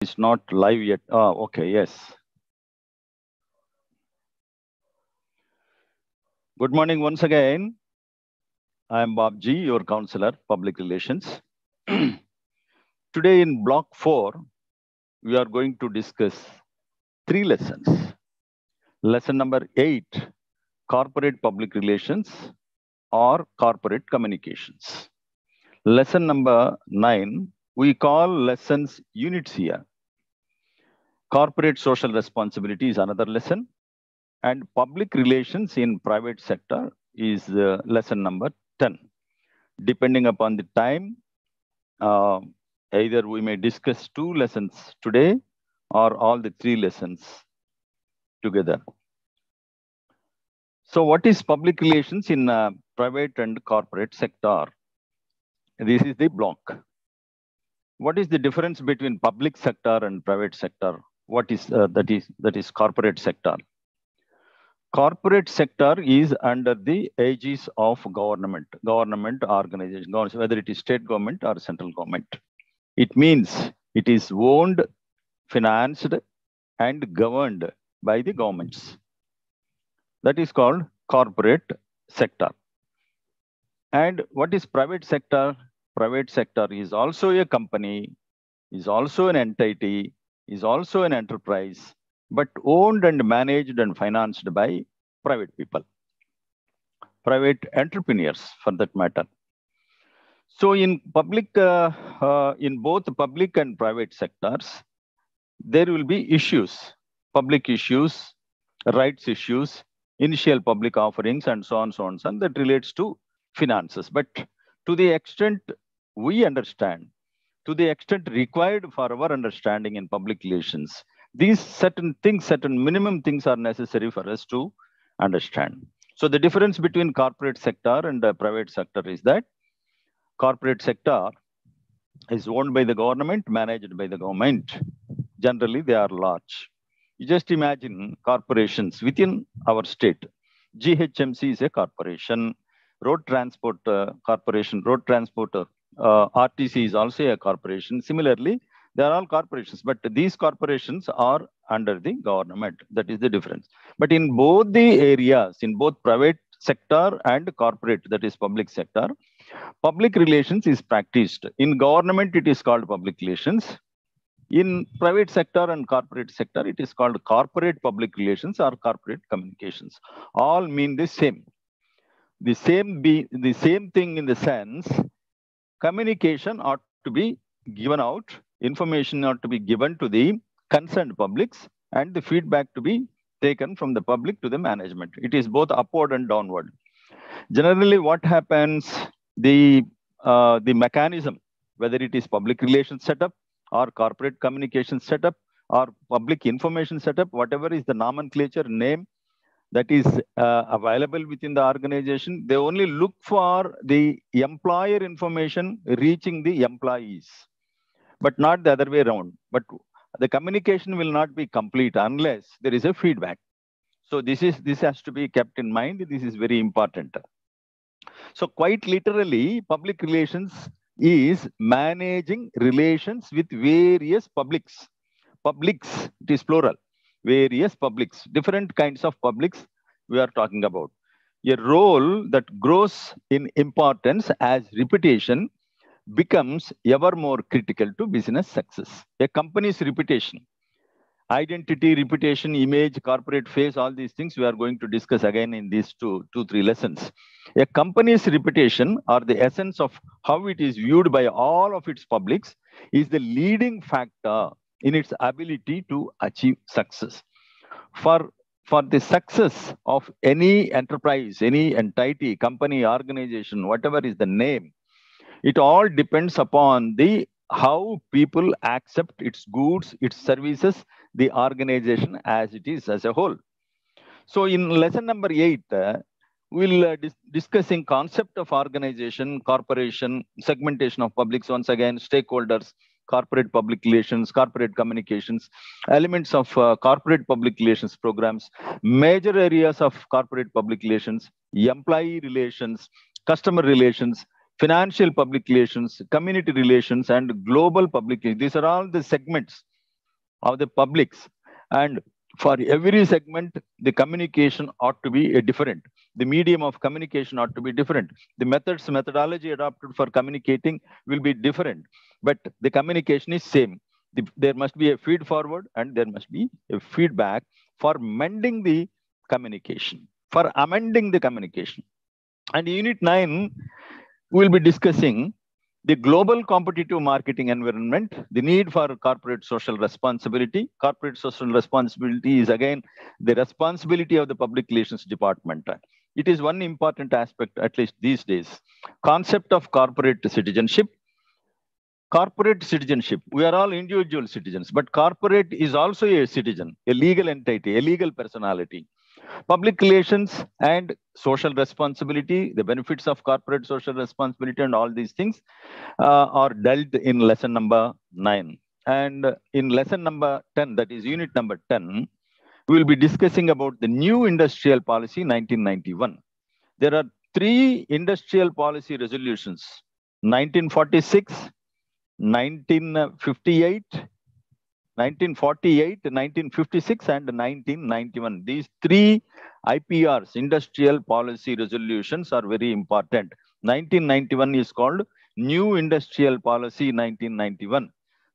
It's not live yet. Oh, okay, yes. Good morning once again. I am Bob G, your counselor, public relations. Today in block 4, we are going to discuss 3 lessons. Lesson number 8, corporate public relations or corporate communications. Lesson number 9, we call lessons units here. Corporate social responsibility is another lesson. And public relations in private sector is lesson number 10. Depending upon the time, either we may discuss 2 lessons today or all the 3 lessons together. So what is public relations in private and corporate sector? This is the block. What is the difference between public sector and private sector? What is that is corporate sector? Corporate sector is under the aegis of government organization, whether it is state government or central government. It means it is owned, financed, and governed by the governments. That is called corporate sector. And what is private sector? Private sector is also a company, is also an entity, is also an enterprise, but owned and managed and financed by private people, private entrepreneurs for that matter. So in public, in both public and private sectors, there will be issues, public issues, rights issues, initial public offerings, and so on, that relates to finances. But to the extent we understand, to the extent required for our understanding in public relations, these certain things, certain minimum things are necessary for us to understand. So the difference between corporate sector and the private sector is that corporate sector is owned by the government, managed by the government. Generally, they are large. You just imagine corporations within our state. GHMC is a corporation. Road Transport Corporation, Road Transporter, RTC is also a corporation. Similarly, they are all corporations, but these corporations are under the government. That is the difference. But in both the areas, in both private sector and corporate, that is public sector, public relations is practiced. In government, it is called public relations. In private sector and corporate sector, it is called corporate public relations or corporate communications. All mean the same. The same thing in the sense, communication ought to be given out, information ought to be given to the concerned publics, and the feedback to be taken from the public to the management. It is both upward and downward. Generally, what happens, the mechanism, whether it is public relations setup or corporate communication setup or public information setup, whatever is the nomenclature name that is available within the organization, they only look for the employer information reaching the employees, but not the other way around. But the communication will not be complete unless there is a feedback. So this has to be kept in mind. This is very important. So quite literally, public relations is managing relations with various publics. Publics, it is plural. Various publics, different kinds of publics we are talking about. A role that grows in importance as reputation becomes ever more critical to business success. A company's reputation, identity, reputation, image, corporate face, all these things we are going to discuss again in these two, 3 lessons. A company's reputation, or the essence of how it is viewed by all of its publics, is the leading factor in its ability to achieve success. For the success of any enterprise, any entity, company, organization, whatever is the name, it all depends upon how people accept its goods, its services, the organization as it is as a whole. So in lesson number 8, we'll discussing concept of organization, corporation, segmentation of publics, once again, stakeholders, corporate public relations, corporate communications, elements of corporate public relations programs, major areas of corporate public relations, employee relations, customer relations, financial public relations, community relations, and global public relations. These are all the segments of the publics. And for every segment, the communication ought to be different. The medium of communication ought to be different. The methodology adopted for communicating will be different, but the communication is same. There must be a feed forward and there must be a feedback for mending the communication, for amending the communication. And Unit 9, we'll be discussing the global competitive marketing environment, the need for corporate social responsibility. Corporate social responsibility is again the responsibility of the public relations department. It is one important aspect, at least these days. Concept of corporate citizenship. Corporate citizenship, we are all individual citizens, but corporate is also a citizen, a legal entity, a legal personality. Public relations and social responsibility, the benefits of corporate social responsibility and all these things are dealt in lesson number 9. And in lesson number 10, that is unit number 10, we will be discussing about the new industrial policy 1991. There are 3 industrial policy resolutions, 1946, 1958, 1948, 1956, and 1991. These 3 IPRs, industrial policy resolutions, are very important. 1991 is called New Industrial Policy 1991.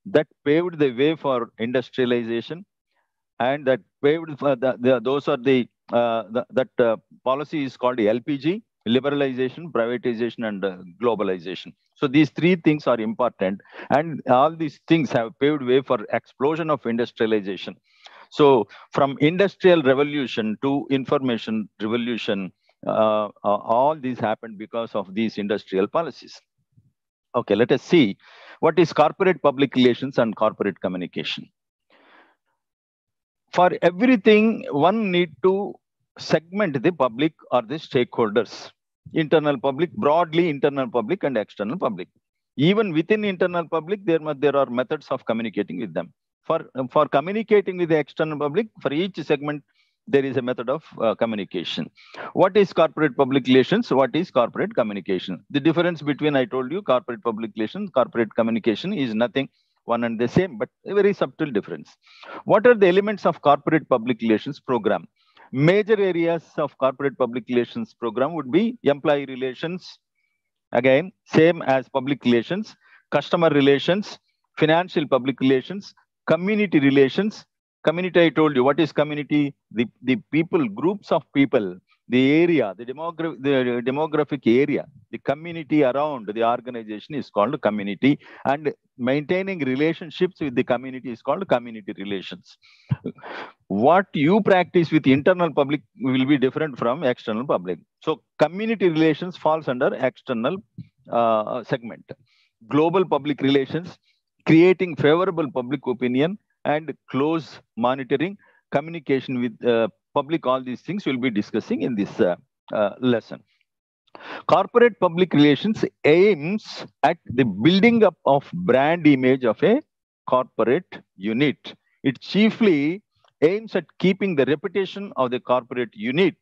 That paved the way for industrialization, and that paved for those are the that policy is called LPG, liberalization, privatization, and globalization. So these 3 things are important, and all these things have paved way for explosion of industrialization. So from industrial revolution to information revolution, all these happened because of these industrial policies. Okay, let us see what is corporate public relations and corporate communication. For everything, one need to segment the public or the stakeholders. Internal public, broadly internal public and external public. Even within internal public, there are methods of communicating with them. For communicating with the external public, for each segment, there is a method of communication. What is corporate public relations? What is corporate communication? The difference between, I told you, corporate public relations, corporate communication is nothing, one and the same, but a very subtle difference. What are the elements of corporate public relations program? Major areas of corporate public relations program would be employee relations, again, same as public relations, customer relations, financial public relations, community relations. Community, I told you, what is community? The people, groups of people, the area, the demographic area, the community around the organization is called community, and maintaining relationships with the community is called community relations. What you practice with internal public will be different from external public. So community relations falls under external segment. Global public relations, creating favorable public opinion and close monitoring, communication with public, all these things we'll be discussing in this lesson. Corporate public relations aims at the building up of brand image of a corporate unit. It chiefly aims at keeping the reputation of the corporate unit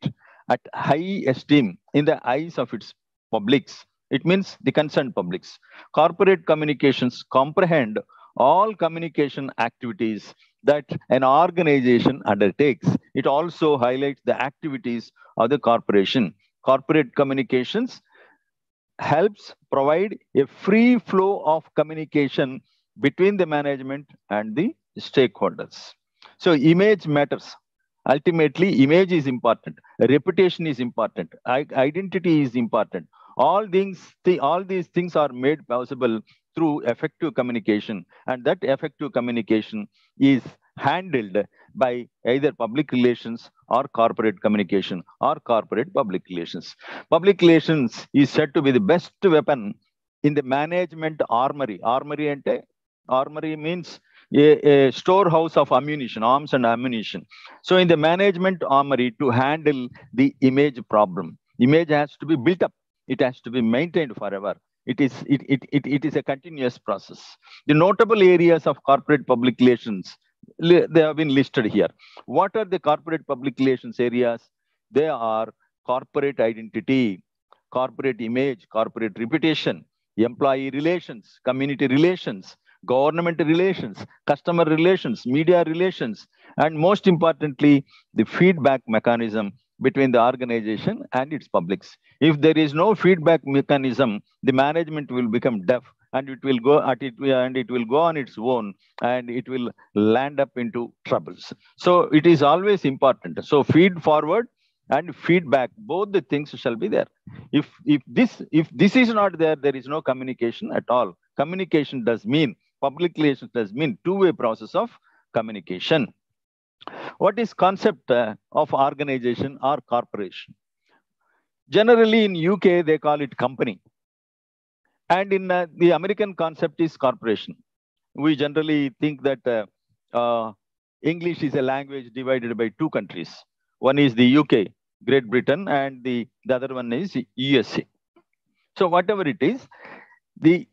at high esteem in the eyes of its publics. It means the concerned publics. Corporate communications comprehend all communication activities that an organization undertakes. It also highlights the activities of the corporation. Corporate communications helps provide a free flow of communication between the management and the stakeholders. So image matters. Ultimately, image is important. Reputation is important. Identity is important. All these things are made possible through effective communication, and that effective communication is handled by either public relations or corporate communication or corporate public relations. Public relations is said to be the best weapon in the management armory. Armory means a storehouse of ammunition, arms and ammunition. So in the management armory, to handle the image problem, image has to be built up. It has to be maintained forever. It is a continuous process. The notable areas of corporate public relations, they have been listed here. What are the corporate public relations areas? They are corporate identity, corporate image, corporate reputation, employee relations, community relations, government relations, customer relations, media relations, and most importantly, the feedback mechanism between the organization and its publics. If there is no feedback mechanism, the management will become deaf and it will go at it and it will go on its own and it will land up into troubles. So it is always important. So feed forward and feedback, both the things shall be there. If this is not there, there is no communication at all. Communication does mean, public relations does mean two-way process of communication. What is concept of organization or corporation? Generally in UK, they call it company. And in the American concept is corporation. We generally think that English is a language divided by two countries. One is the UK, Great Britain, and the other one is USA. So whatever it is, the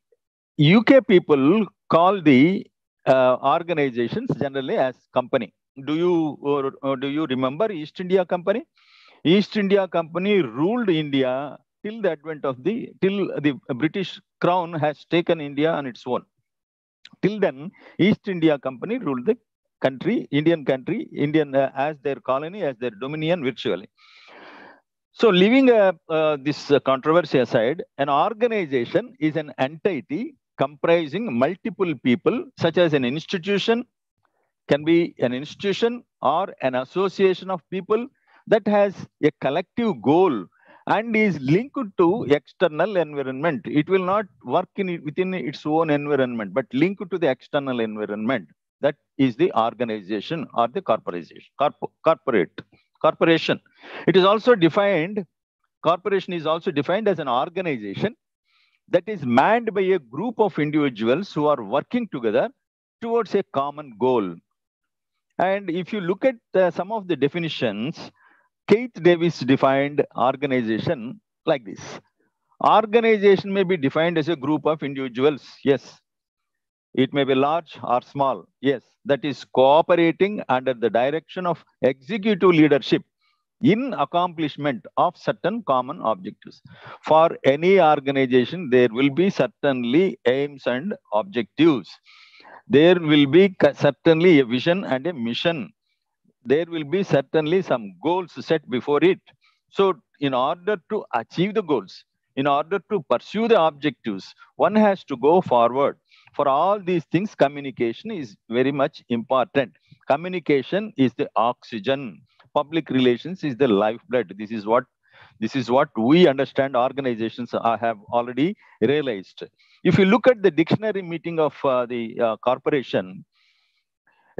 UK people call the organizations generally as company. Do you remember East India Company? East India Company ruled India till the advent of the British Crown has taken India on its own. Till then, East India Company ruled the country, Indian as their colony, as their dominion virtually. So leaving this controversy aside, an organization is an entity comprising multiple people, such as an institution, can be an institution or an association of people that has a collective goal and is linked to external environment. It will not work within its own environment, but linked to the external environment. That is the organization or the corporation. Corporation. It is also defined, corporation is also defined as an organization that is manned by a group of individuals who are working together towards a common goal. And if you look at some of the definitions, Keith Davis defined organization like this. Organization may be defined as a group of individuals. Yes. It may be large or small. Yes. That is cooperating under the direction of executive leadership in accomplishment of certain common objectives. For any organization, there will be certainly aims and objectives. There will be certainly a vision and a mission. There will be certainly some goals set before it. So in order to achieve the goals, in order to pursue the objectives, one has to go forward. For all these things, communication is very much important. Communication is the oxygen. Public relations is the lifeblood. This is what we understand organizations have already realized. If you look at the dictionary meaning of the corporation,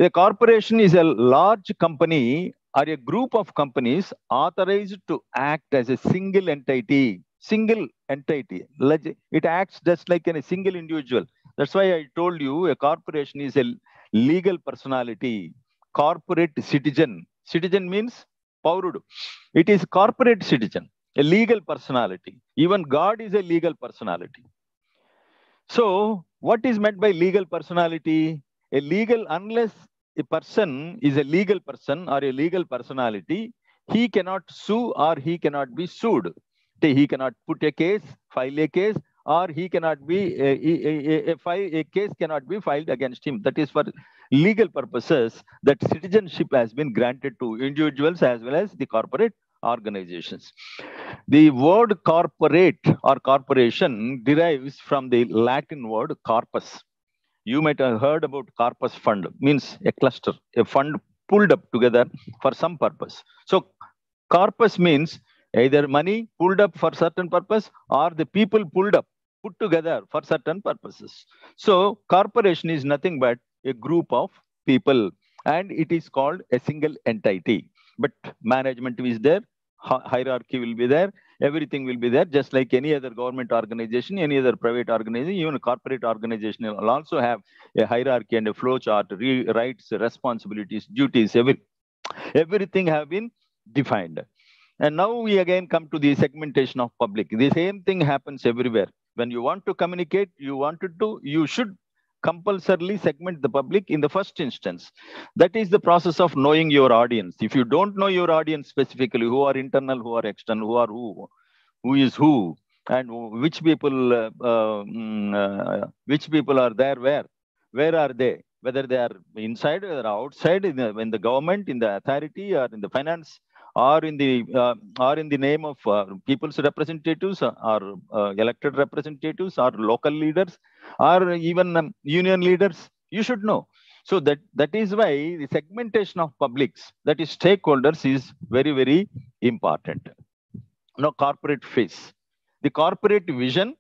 a corporation is a large company or a group of companies authorized to act as a single entity. Single entity. It acts just like a single individual. That's why I told you a corporation is a legal personality. Corporate citizen. Citizen means Paurudu. It is corporate citizen, a legal personality. Even God is a legal personality. So what is meant by legal personality? A legal, unless a person is a legal person or a legal personality, he cannot sue or he cannot be sued. He cannot put a case, file a case, or he cannot be a case cannot be filed against him. That is for legal purposes that citizenship has been granted to individuals as well as the corporate organizations. The word corporate or corporation derives from the Latin word corpus. You might have heard about corpus fund, means a cluster, a fund pulled up together for some purpose. So corpus means either money pulled up for certain purpose or the people put together for certain purposes. So corporation is nothing but a group of people and it is called a single entity. But management is there, hierarchy will be there, everything will be there, just like any other government organization, any other private organization, even a corporate organization will also have a hierarchy and a flow chart, rights, responsibilities, duties, everything have been defined. And now we again come to the segmentation of public. The same thing happens everywhere. When you want to communicate, you should compulsorily segment the public in the first instance. That is the process of knowing your audience. If you don't know your audience specifically, who are internal, who are external, who is who, and which people are there where, Where are they? Whether they are inside or outside, in the government, in the authority, or in the finance, or in the name of people's representatives, or elected representatives, or local leaders, or even union leaders. You should know. So that is why the segmentation of publics, that is stakeholders, is very, very important. Now, corporate face. The corporate vision,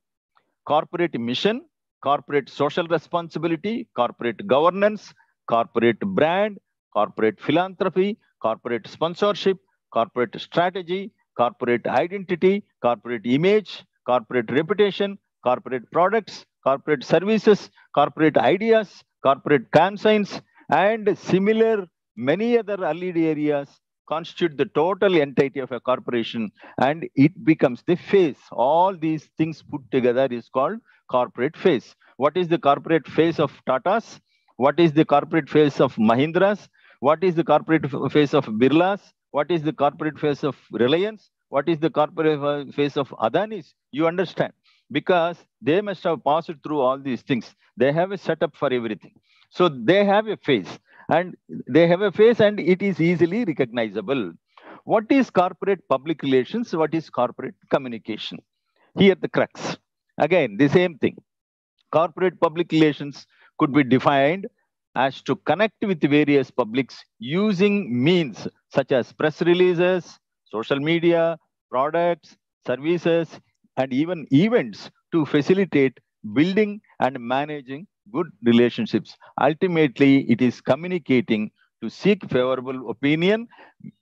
corporate mission, corporate social responsibility, corporate governance, corporate brand, corporate philanthropy, corporate sponsorship, corporate strategy, corporate identity, corporate image, corporate reputation, corporate products, corporate services, corporate ideas, corporate conscience, and similar many other allied areas constitute the total entity of a corporation, and it becomes the face. All these things put together is called corporate face. What is the corporate face of Tatas? What is the corporate face of Mahindras? What is the corporate face of Birlas? What is the corporate face of Reliance? What is the corporate face of Adanis? You understand? Because they must have passed through all these things. They have a setup for everything. So they have a face, and it is easily recognizable. What is corporate public relations? What is corporate communication? Here the crux. Again, the same thing. Corporate public relations could be defined as to connect with various publics using means such as press releases, social media, products, services, and even events to facilitate building and managing good relationships. Ultimately, it is communicating to seek favorable opinion,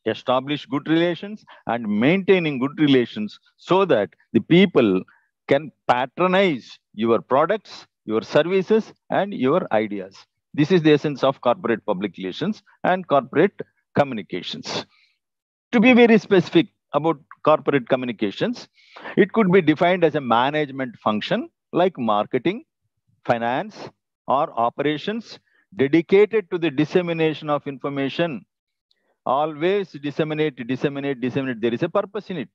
establish good relations, and maintaining good relations so that the people can patronize your products, your services, and your ideas. This is the essence of corporate public relations and corporate communications. To be very specific about corporate communications, it could be defined as a management function like marketing, finance, or operations dedicated to the dissemination of information. Always disseminate. There is a purpose in it.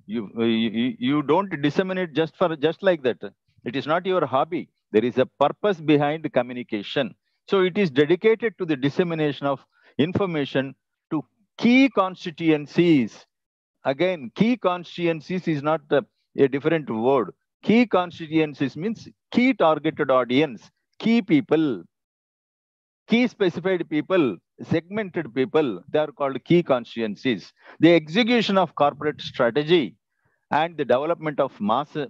You don't disseminate just like that. It is not your hobby. There is a purpose behind communication. So it is dedicated to the dissemination of information to key constituencies. Again, key constituencies is not a different word. Key constituencies means key targeted audience, key people, key specified people, segmented people. They are called key constituencies. The execution of corporate strategy and the development of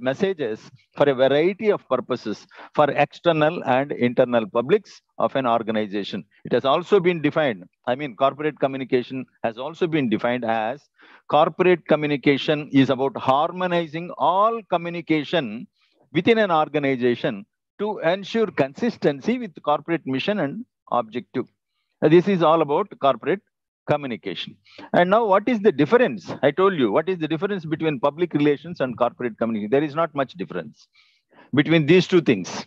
messages for a variety of purposes for external and internal publics of an organization. It has also been defined. Corporate communication has also been defined as corporate communication is about harmonizing all communication within an organization to ensure consistency with corporate mission and objective. This is all about corporate communication. And now, what is the difference? I told you, what is the difference between public relations and corporate communication? There is not much difference between these two things.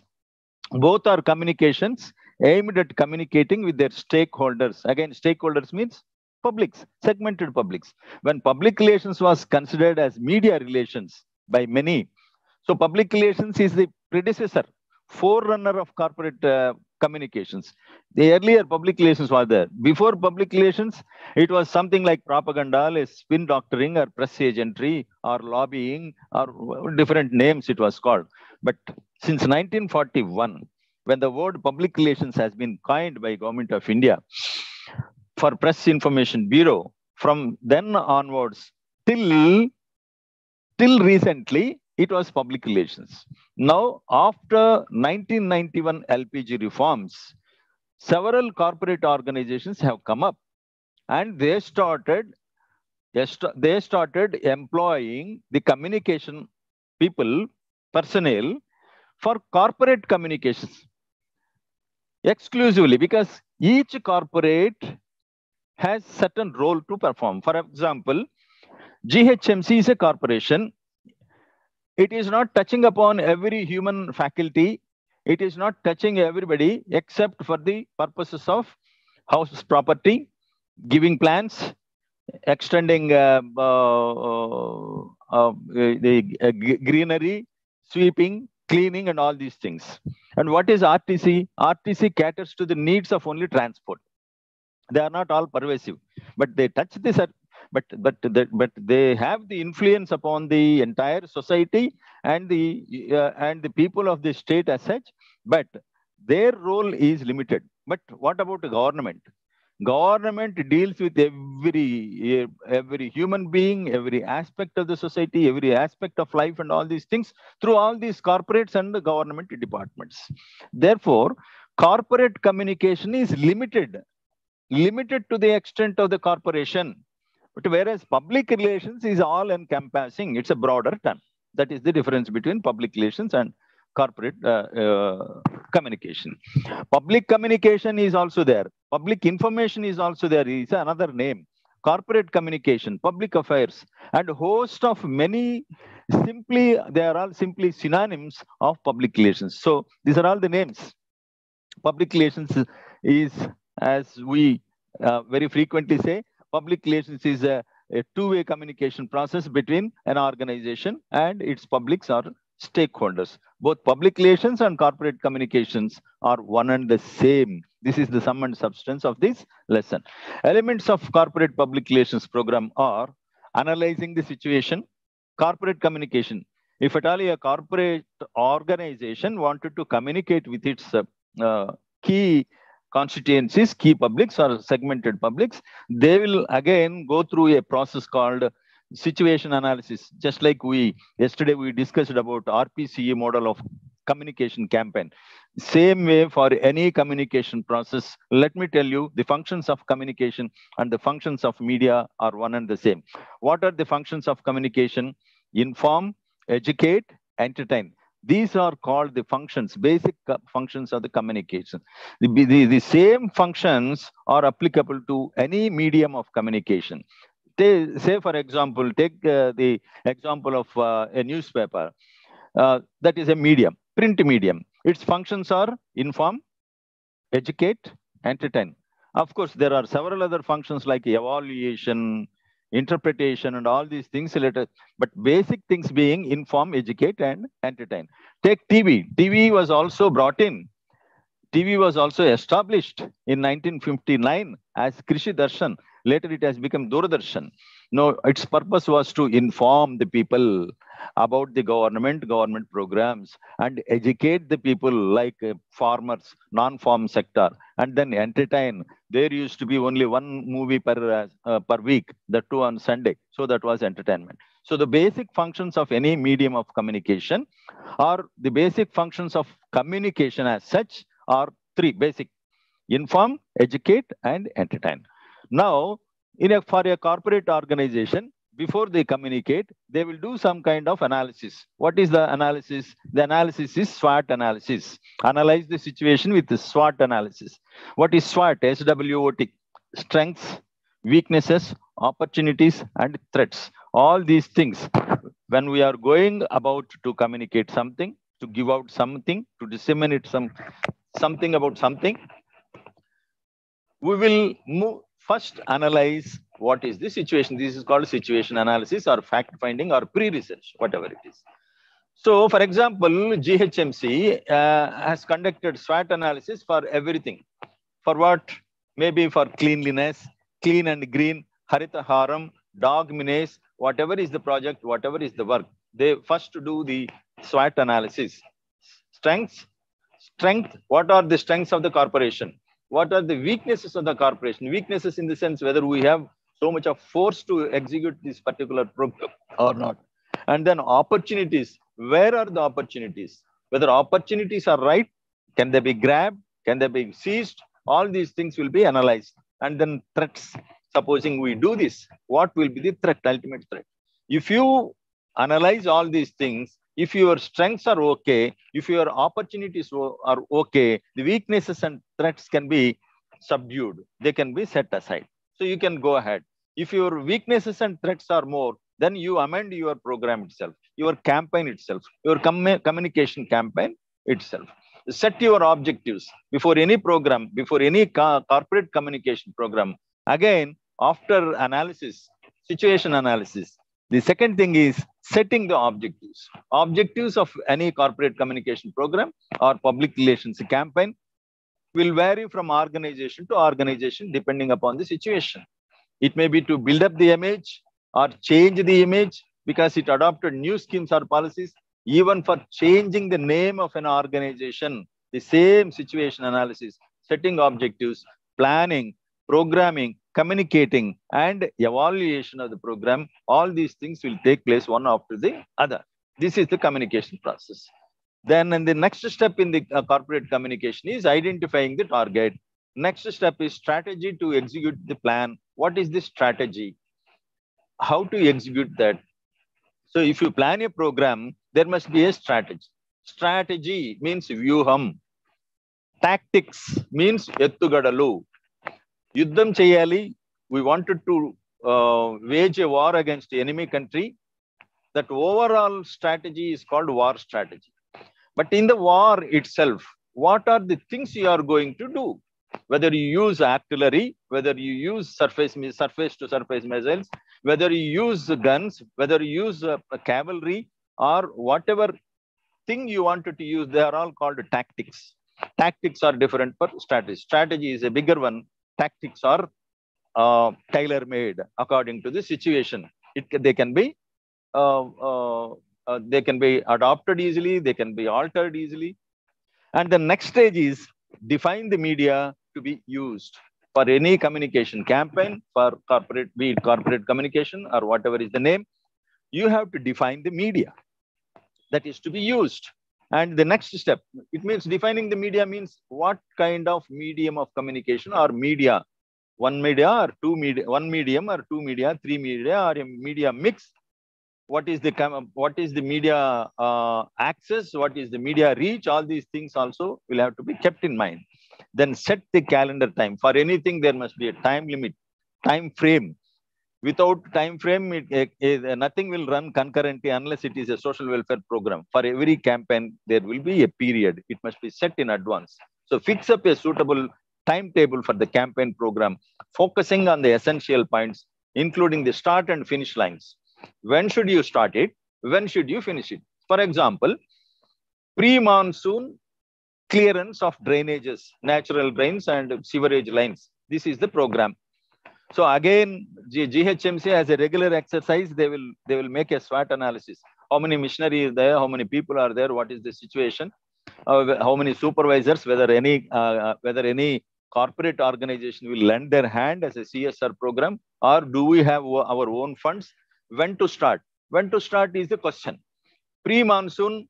Both are communications aimed at communicating with their stakeholders. Again, stakeholders means publics, segmented publics. When public relations was considered as media relations by many, so public relations is the predecessor, forerunner of corporate communications. The earlier public relations were there. Before public relations, it was something like propaganda, like spin doctoring, or press agentry, or lobbying, or different names it was called. But since 1941, when the word public relations has been coined by Government of India for Press Information Bureau, from then onwards till recently, it was public relations. Now, after 1991 LPG reforms, several corporate organizations have come up, and they started employing the communication personnel for corporate communications exclusively, because each corporate has certain role to perform. For example, GHMC is a corporation. It is not touching upon every human faculty. It is not touching everybody except for the purposes of house property, giving plans, extending the greenery, sweeping, cleaning and all these things. And what is RTC? RTC caters to the needs of only transport. They are not all pervasive, but they touch this. But they have the influence upon the entire society and the people of the state as such. But their role is limited. But what about the government? Government deals with every human being, every aspect of the society, every aspect of life, and all these things through all these corporates and the government departments. Therefore, corporate communication is limited to the extent of the corporation. But whereas public relations is all encompassing, it's a broader term. That is the difference between public relations and corporate communication. Public communication is also there. Public information is also there. It's another name. Corporate communication, public affairs, and a host of many they are all simply synonyms of public relations. So these are all the names. Public relations is, as we very frequently say, public relations is a two-way communication process between an organization and its publics or stakeholders. Both public relations and corporate communications are one and the same. This is the sum and substance of this lesson. Elements of corporate public relations program are analyzing the situation, corporate communication. If at all a corporate organization wanted to communicate with its key constituencies, key publics or segmented publics, they will again go through a process called situation analysis. Just like yesterday we discussed about RPCE model of communication campaign. Same way for any communication process, let me tell you, the functions of communication and the functions of media are one and the same. What are the functions of communication? Inform, educate, entertain. These are called the functions, basic functions of the communication. The same functions are applicable to any medium of communication. Say, for example, take the example of a newspaper. That is a medium, print medium. Its functions are inform, educate, entertain. Of course, there are several other functions like evaluation, interpretation, and all these things related, but basic things being inform, educate, and entertain. Take TV. TV was also brought in. TV was also established in 1959 as Krishi Darshan. Later, it has become Doordarshan. No, its purpose was to inform the people about the government programs and educate the people like farmers, non-farm sector, and then entertain. There used to be only one movie per week, that too on Sunday. So that was entertainment. So the basic functions of any medium of communication, or the basic functions of communication as such, are three basic: inform, educate, and entertain. Now, for a corporate organization, before they communicate, they will do some kind of analysis. What is the analysis? The analysis is SWOT analysis. Analyze the situation with the SWOT analysis. What is SWOT? SWOT. Strengths, weaknesses, opportunities, and threats. All these things, when we are going about to communicate something, to give out something, to disseminate something about something, we will first analyze what is the situation. This is called situation analysis or fact finding or pre-research, whatever it is. So, for example, GHMC has conducted SWOT analysis for everything. For what? Maybe for cleanliness, clean and green, Harita Haram, dog menace, whatever is the project, whatever is the work. They first do the SWOT analysis. Strength, what are the strengths of the corporation? What are the weaknesses of the corporation? Weaknesses in the sense whether we have so much of force to execute this particular program or not. And then opportunities. Where are the opportunities? Whether opportunities are right, can they be grabbed? Can they be seized? All these things will be analyzed. And then threats. Supposing we do this, what will be the threat, ultimate threat? If you analyze all these things, if your strengths are okay, if your opportunities are okay, the weaknesses and threats can be subdued. They can be set aside. So you can go ahead. If your weaknesses and threats are more, then you amend your program itself, your campaign itself, your communication campaign itself. Set your objectives before any program, before any corporate communication program. Again, after analysis, situation analysis, The second thing is setting the objectives. Objectives of any corporate communication program or public relations campaign will vary from organization to organization depending upon the situation. It may be to build up the image or change the image because it adopted new schemes or policies, even for changing the name of an organization, the same situation analysis, setting objectives, planning, programming, communicating, and evaluation of the program. All these things will take place one after the other. This is the communication process. Then, and the next step in the corporate communication is identifying the target. Next step is strategy to execute the plan. What is the strategy? How to execute that? So if you plan a program, there must be a strategy. Strategy means vyuham. Tactics means ettugadalu. Yuddham cheyali. We wanted to wage a war against the enemy country. That overall strategy is called war strategy. But in the war itself, what are the things you are going to do? Whether you use artillery, whether you use surface to surface missiles, whether you use guns, whether you use cavalry, or whatever thing you wanted to use, they are all called tactics. Tactics are different for strategy. Strategy is a bigger one. Tactics are tailor-made according to the situation. They can be adopted easily, they can be altered easily. And the next stage is define the media to be used for any communication campaign, for corporate, be it corporate communication or whatever is the name. You have to define the media that is to be used. And the next step, it means defining the media means what kind of medium of communication or media, one media or two media, one medium or two media, three media, or a media mix. What is the media access? What is the media reach? All these things also will have to be kept in mind. Then set the calendar time. For anything, there must be a time limit, time frame. Without time frame, nothing will run concurrently unless it is a social welfare program. For every campaign, there will be a period. It must be set in advance. So fix up a suitable timetable for the campaign program, focusing on the essential points, including the start and finish lines. When should you start it? When should you finish it? For example, pre-monsoon clearance of drainages, natural drains and sewerage lines. This is the program. So again, GHMC as a regular exercise, they will make a SWOT analysis. How many missionaries there? How many people are there? What is the situation? How many supervisors? Whether any corporate organization will lend their hand as a CSR program, or do we have our own funds? When to start? When to start is the question. Pre-monsoon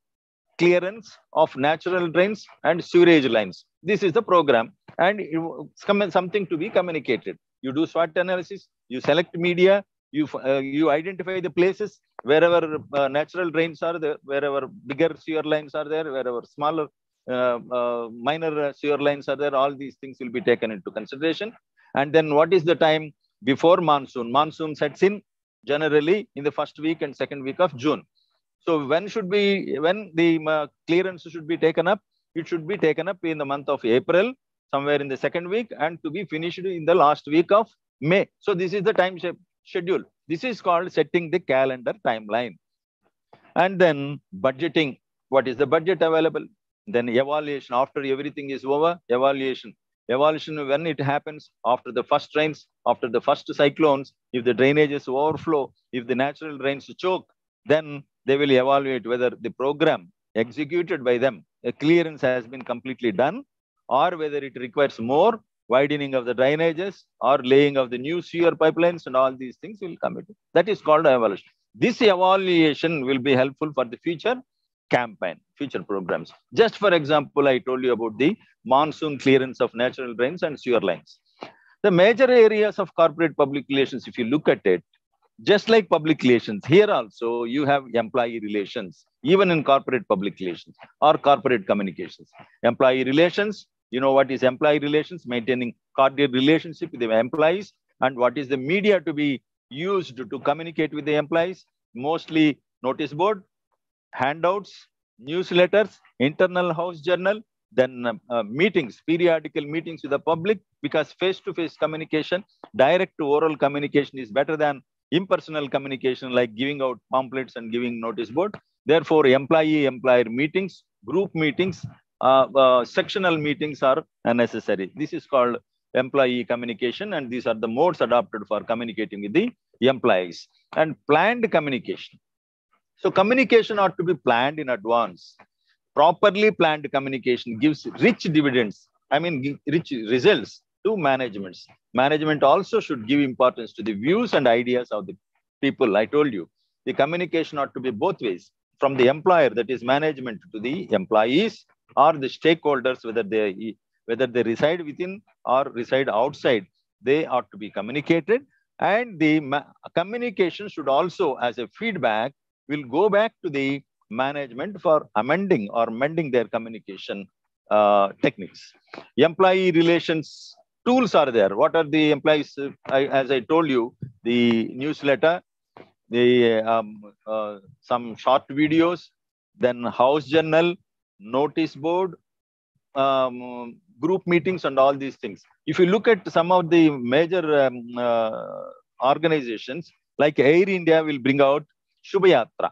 clearance of natural drains and sewerage lines. This is the program, and it's something to be communicated. You do SWOT analysis, you select media, you identify the places wherever natural drains are there, wherever bigger sewer lines are there, wherever smaller minor sewer lines are there. All these things will be taken into consideration. And then what is the time before monsoon? Monsoon sets in generally in the first week and second week of June. So when the clearance should be taken up? It should be taken up in the month of April, somewhere in the second week, and to be finished in the last week of May. So this is the time schedule. This is called setting the calendar timeline. And then budgeting. What is the budget available? Then evaluation. After everything is over, evaluation. Evaluation when it happens after the first rains, after the first cyclones, if the drainages overflow, if the natural drains choke, then they will evaluate whether the program executed by them, a clearance has been completely done, or whether it requires more widening of the drainages or laying of the new sewer pipelines, and all these things will come into. That is called evaluation. This evaluation will be helpful for the future campaign, future programs. Just for example, I told you about the monsoon clearance of natural drains and sewer lines. The major areas of corporate public relations, if you look at it, just like public relations, here also you have employee relations, even in corporate public relations or corporate communications. Employee relations, you know what is employee relations? Maintaining cordial relationship with the employees, and what is the media to be used to communicate with the employees? Mostly notice board, handouts, newsletters, internal house journal, then meetings, periodical meetings with the public, because face-to-face communication, direct to oral communication is better than impersonal communication like giving out pamphlets and giving notice board. Therefore, employee-employer meetings, group meetings, sectional meetings are unnecessary. This is called employee communication, and these are the modes adopted for communicating with the employees. And planned communication. So communication ought to be planned in advance. Properly planned communication gives rich dividends. I mean, rich results to managements. Management also should give importance to the views and ideas of the people. I told you, the communication ought to be both ways, from the employer, that is management, to the employees or the stakeholders, whether they reside within or reside outside, they ought to be communicated. And the communication should also, as a feedback, will go back to the management for amending or mending their communication techniques. Employee relations tools are there. What are the employees? As I told you, the newsletter, some short videos, then house journal, notice board, group meetings, and all these things. If you look at some of the major organizations, like Air India will bring out Shubhayatra,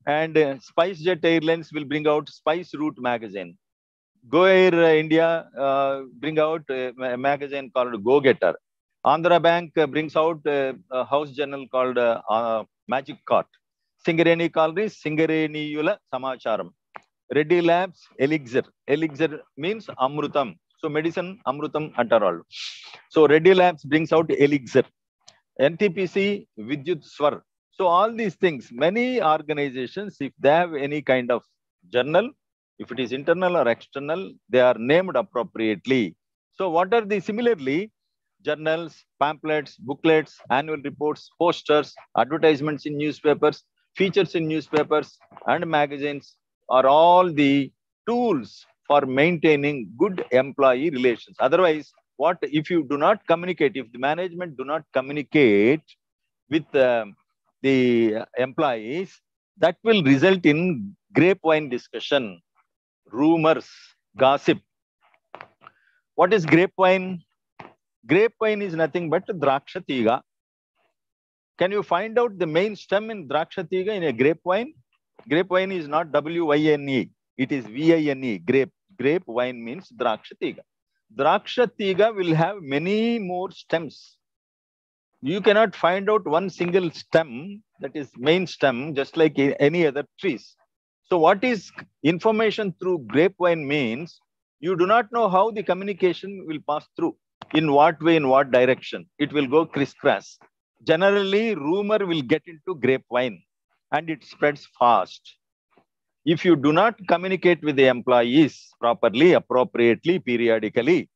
and SpiceJet Airlines will bring out Spice Route magazine. Go Air India bring out a magazine called Go Getter. Andhra Bank brings out a house journal called Magic Cart. Singareni College, Singareni Yula Samacharam. Reddy Labs, Elixir. Elixir means Amrutam. So medicine, Amrutam, Antarol. So Reddy Labs brings out Elixir. NTPC, Vidyut Swar. So all these things, many organizations, if they have any kind of journal, if it is internal or external, they are named appropriately. So what are the similarly? Journals, pamphlets, booklets, annual reports, posters, advertisements in newspapers, features in newspapers and magazines are all the tools for maintaining good employee relations. Otherwise, what if you do not communicate, if the management do not communicate with the employees, that will result in grapevine discussion, rumors, gossip. What is grapevine? Grapevine is nothing but Drakshatiga. Can you find out the main stem in Drakshatiga in a grapevine? Grapevine is not W-Y-N-E. It is V-I-N-E. Grapevine means Drakshatiga. Drakshatiga will have many more stems. You cannot find out one single stem, that is main stem, just like any other trees. So what is information through grapevine means, you do not know how the communication will pass through, in what way, in what direction. It will go crisscross. Generally, rumor will get into grapevine and it spreads fast. If you do not communicate with the employees properly, appropriately, periodically,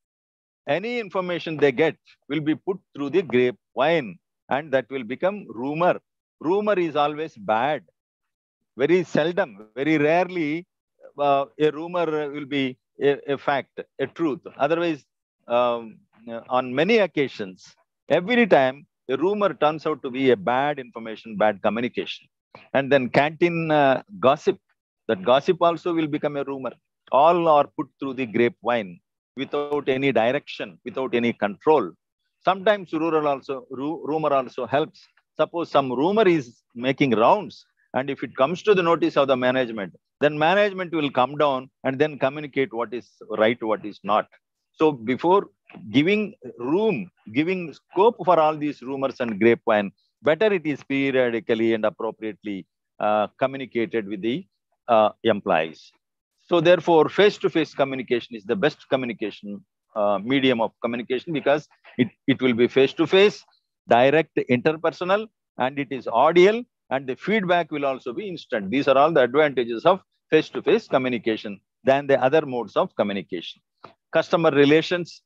any information they get will be put through the grapevine and that will become rumor. Rumor is always bad. Very seldom, very rarely, a rumor will be a fact, a truth. Otherwise, on many occasions, every time, a rumor turns out to be a bad information, bad communication. And then canteen gossip, that gossip also will become a rumor. All are put through the grapevine without any direction, without any control. Sometimes rumor also helps. Suppose some rumor is making rounds, and if it comes to the notice of the management, then management will come down and then communicate what is right, what is not. So before giving room, giving scope for all these rumors and grapevine, better it is periodically and appropriately communicated with the employees. So therefore, face-to-face communication is the best communication medium of communication, because it will be face-to-face, direct, interpersonal, and it is audible, and the feedback will also be instant. These are all the advantages of face-to-face communication than the other modes of communication. Customer relations,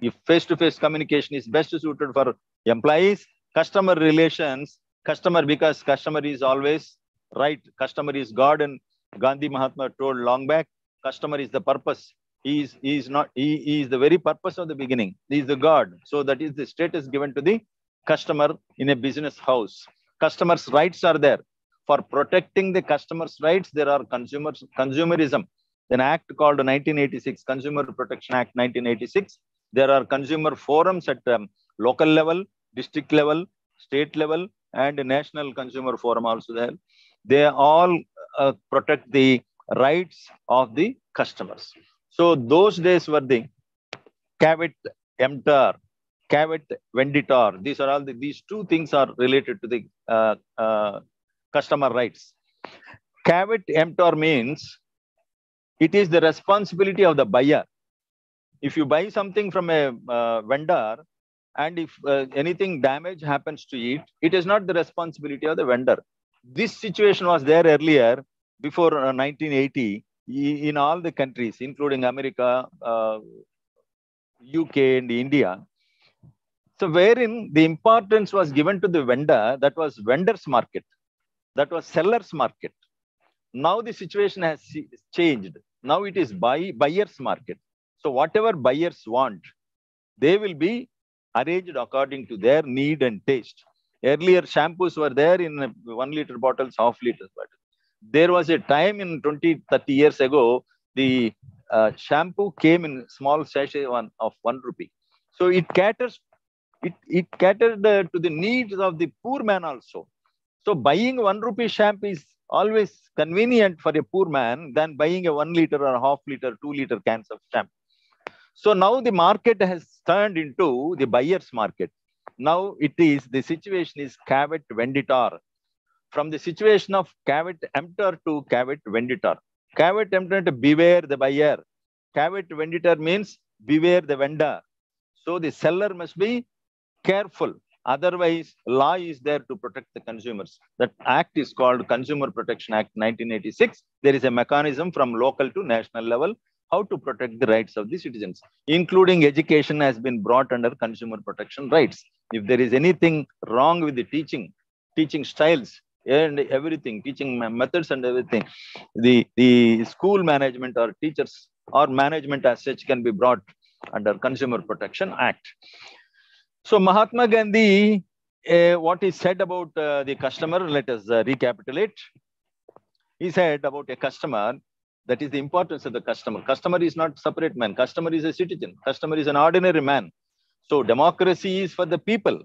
if face-to-face communication is best suited for employees, customer relations, because customer is always right. Customer is God, and Gandhi Mahatma told long back, customer is the purpose. He is the very purpose of the beginning. He is the God. So that is the status given to the customer in a business house. Customers' rights are there. For protecting the customers' rights, there are consumerism. An act called 1986, Consumer Protection Act 1986. There are consumer forums at local level, district level, state level and national consumer forum also there. They all protect the rights of the customers. So those days were the caveat emptor, caveat venditor. These are all these two things are related to the customer rights. Caveat emptor means it is the responsibility of the buyer. If you buy something from a vendor, and if anything damage happens to it, it is not the responsibility of the vendor. This situation was there earlier, before 1980, in all the countries, including America, UK, and India. So wherein the importance was given to the vendor, that was vendor's market, that was seller's market. Now the situation has changed. Now it is buyer's market. So whatever buyers want, they will be arranged according to their need and taste. Earlier, shampoos were there in 1 liter bottles, half-liter bottles. There was a time in 20, 30 years ago, the shampoo came in small sachet of 1 rupee. So it caters, it catered to the needs of the poor man also. So buying 1 rupee shampoo is always convenient for a poor man than buying a 1 liter or half-liter, 2 liter cans of shampoo. So now the market has turned into the buyer's market. Now the situation is caveat venditor. From the situation of caveat emptor to caveat venditor. Caveat emptor, beware the buyer. Caveat venditor means beware the vendor. So the seller must be careful. Otherwise, law is there to protect the consumers. That act is called Consumer Protection Act 1986. There is a mechanism from local to national level how to protect the rights of the citizens, including education has been brought under consumer protection rights. If there is anything wrong with the teaching styles and everything, teaching methods and everything, the school management or teachers or management as such can be brought under Consumer Protection Act. So Mahatma Gandhi, what he said about the customer, let us recapitulate. He said about a customer, that is the importance of the customer. Customer is not separate man. Customer is a citizen. Customer is an ordinary man. So democracy is for the people,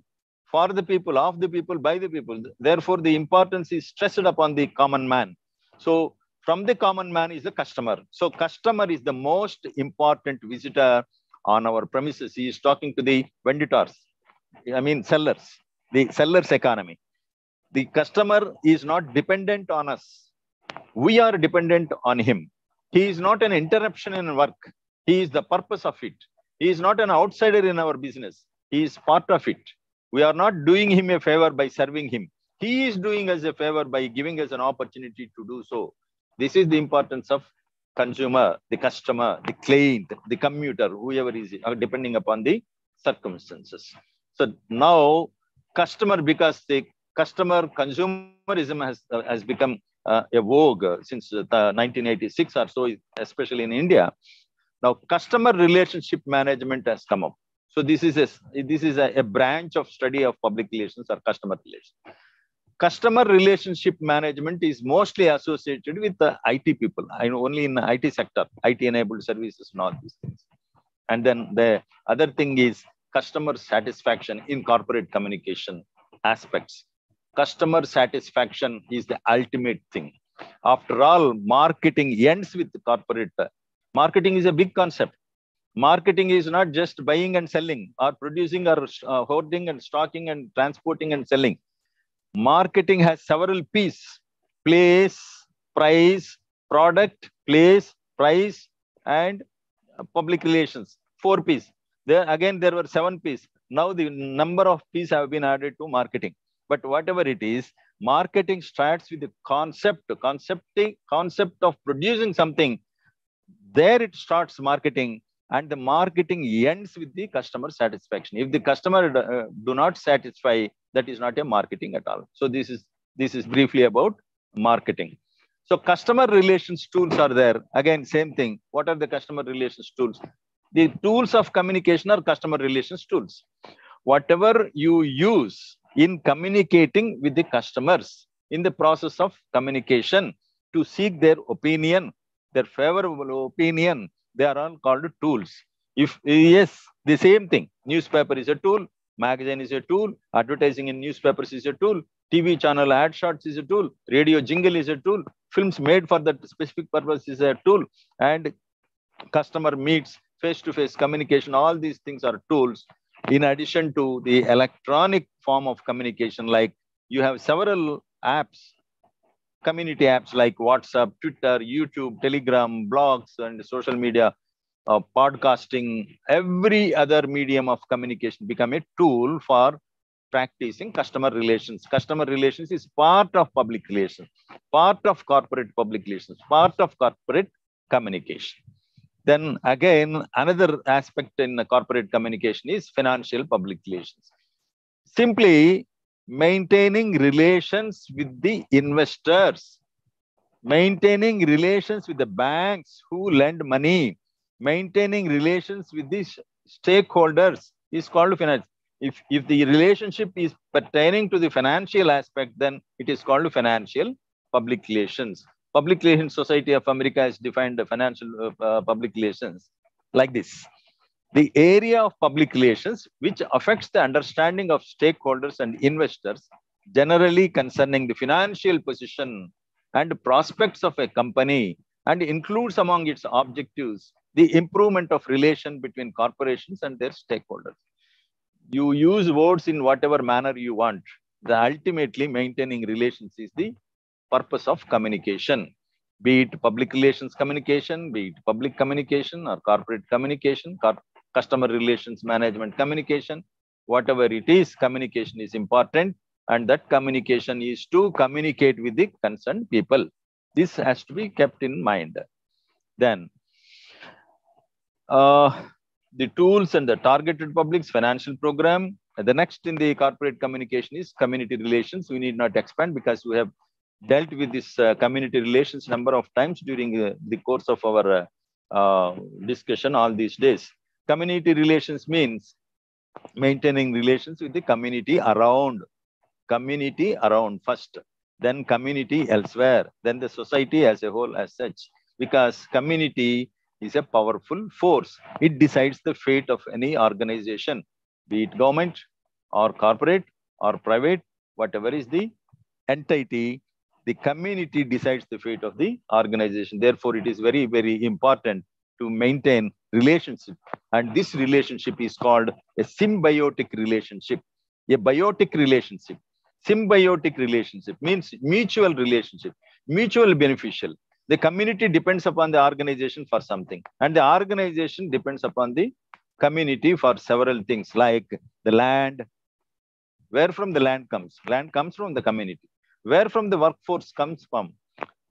of the people, by the people. Therefore, the importance is stressed upon the common man. So from the common man is the customer. So customer is the most important visitor on our premises. He is talking to the vendors. I mean, sellers, the seller's economy. The customer is not dependent on us. We are dependent on him. He is not an interruption in work. He is the purpose of it. He is not an outsider in our business. He is part of it. We are not doing him a favor by serving him. He is doing us a favor by giving us an opportunity to do so. This is the importance of consumer, the customer, the client, the commuter, whoever is depending upon the circumstances. So now customer, because the consumerism has become a vogue since 1986 or so, especially in India. Now, customer relationship management has come up. So this is a branch of study of public relations or customer relations. Customer relationship management is mostly associated with the IT people. I know only in the IT sector, IT-enabled services and all these things. And then the other thing is customer satisfaction in corporate communication aspects. Customer satisfaction is the ultimate thing. After all, marketing ends with the corporate. Marketing is a big concept. Marketing is not just buying and selling or producing or hoarding and stocking and transporting and selling. Marketing has several P's: place, price, product, place, price, and public relations. 4 P's. There were 7 P's. Now the number of P's have been added to marketing. But whatever it is, marketing starts with the concept of producing something. There it starts marketing, and the marketing ends with the customer satisfaction. If the customer do not satisfy, that is not a marketing at all. So this is briefly about marketing. So customer relations tools are there. Again, same thing. What are the customer relations tools? The tools of communication are customer relations tools. Whatever you use in communicating with the customers in the process of communication to seek their opinion, their favorable opinion, they are all called tools. If yes, the same thing. Newspaper is a tool. Magazine is a tool. Advertising in newspapers is a tool. TV channel ad shots is a tool. Radio jingle is a tool. Films made for that specific purpose is a tool. And customer meets, face-to-face communication, all these things are tools. In addition to the electronic form of communication, like you have several apps, community apps like WhatsApp, Twitter, YouTube, Telegram, blogs, and social media, podcasting, every other medium of communication become a tool for practicing customer relations. Customer relations is part of public relations, part of corporate public relations, part of corporate communication. Then again, another aspect in corporate communication is financial public relations. Simply maintaining relations with the investors, maintaining relations with the banks who lend money, maintaining relations with the stakeholders is called finance. If the relationship is pertaining to the financial aspect, then it is called financial public relations. Public Relations Society of America has defined the financial public relations like this. The area of public relations which affects the understanding of stakeholders and investors, generally concerning the financial position and prospects of a company, and includes among its objectives the improvement of relation between corporations and their stakeholders. You use words in whatever manner you want. Ultimately, maintaining relations is the purpose of communication, be it public relations communication, be it public communication or corporate communication, customer relations management communication, whatever it is, communication is important, and that communication is to communicate with the concerned people. This has to be kept in mind. Then, the tools and the targeted publics financial program. The next in the corporate communication is community relations. We need not expand because we have dealt with this community relations number of times during the course of our discussion all these days. Community relations means maintaining relations with the community around first, then community elsewhere, then the society as a whole as such, because community is a powerful force. It decides the fate of any organization, be it government or corporate or private, whatever is the entity, the community decides the fate of the organization. Therefore, it is very, very important to maintain relationship. And this relationship is called a symbiotic relationship, a biotic relationship. Symbiotic relationship means mutual relationship, mutual beneficial. The community depends upon the organization for something, and the organization depends upon the community for several things, like the land. Where from the land comes? Land comes from the community. Where from the workforce comes from?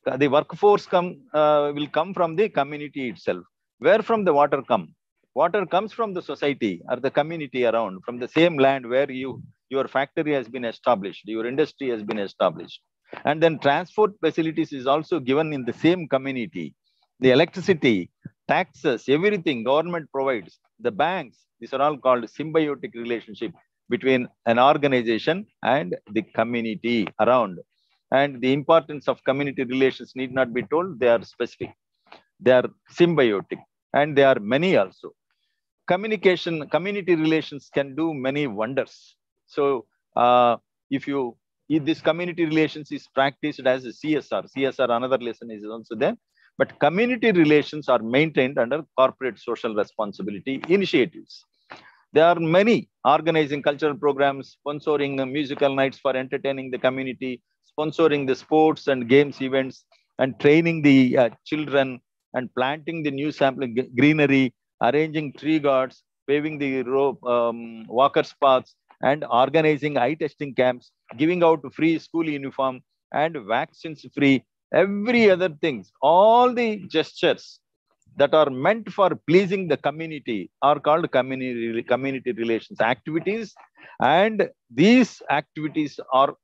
The workforce will come from the community itself. Where from the water come? Water comes from the society or the community around, from the same land where your factory has been established, your industry has been established. And then transport facilities is also given in the same community. The electricity, taxes, everything government provides. The banks, these are all called symbiotic relationship between an organization and the community around. And the importance of community relations need not be told. They are specific. They are symbiotic, and there are many also. Community relations can do many wonders. So if this community relations is practiced as a CSR, another lesson is also there. But community relations are maintained under corporate social responsibility initiatives. There are many organizing cultural programs, sponsoring musical nights for entertaining the community, sponsoring the sports and games events, and training the children, and planting the new sampling greenery, arranging tree guards, paving the walkers paths, and organizing eye testing camps, giving out free school uniform and vaccines free, every other things. All the gestures that are meant for pleasing the community are called community relations activities. And these activities are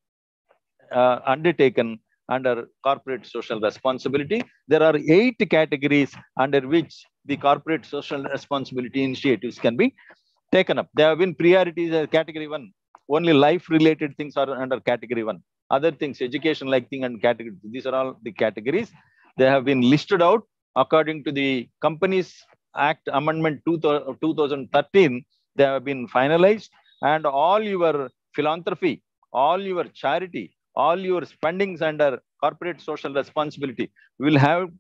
undertaken under corporate social responsibility. There are 8 categories under which the corporate social responsibility initiatives can be taken up. There have been priorities as category 1. Only life-related things are under category 1. Other things, education-like thing and category. These are all the categories. They have been listed out according to the Companies Act Amendment 2013. They have been finalized, and all your philanthropy, all your charity, all your spendings under corporate social responsibility will have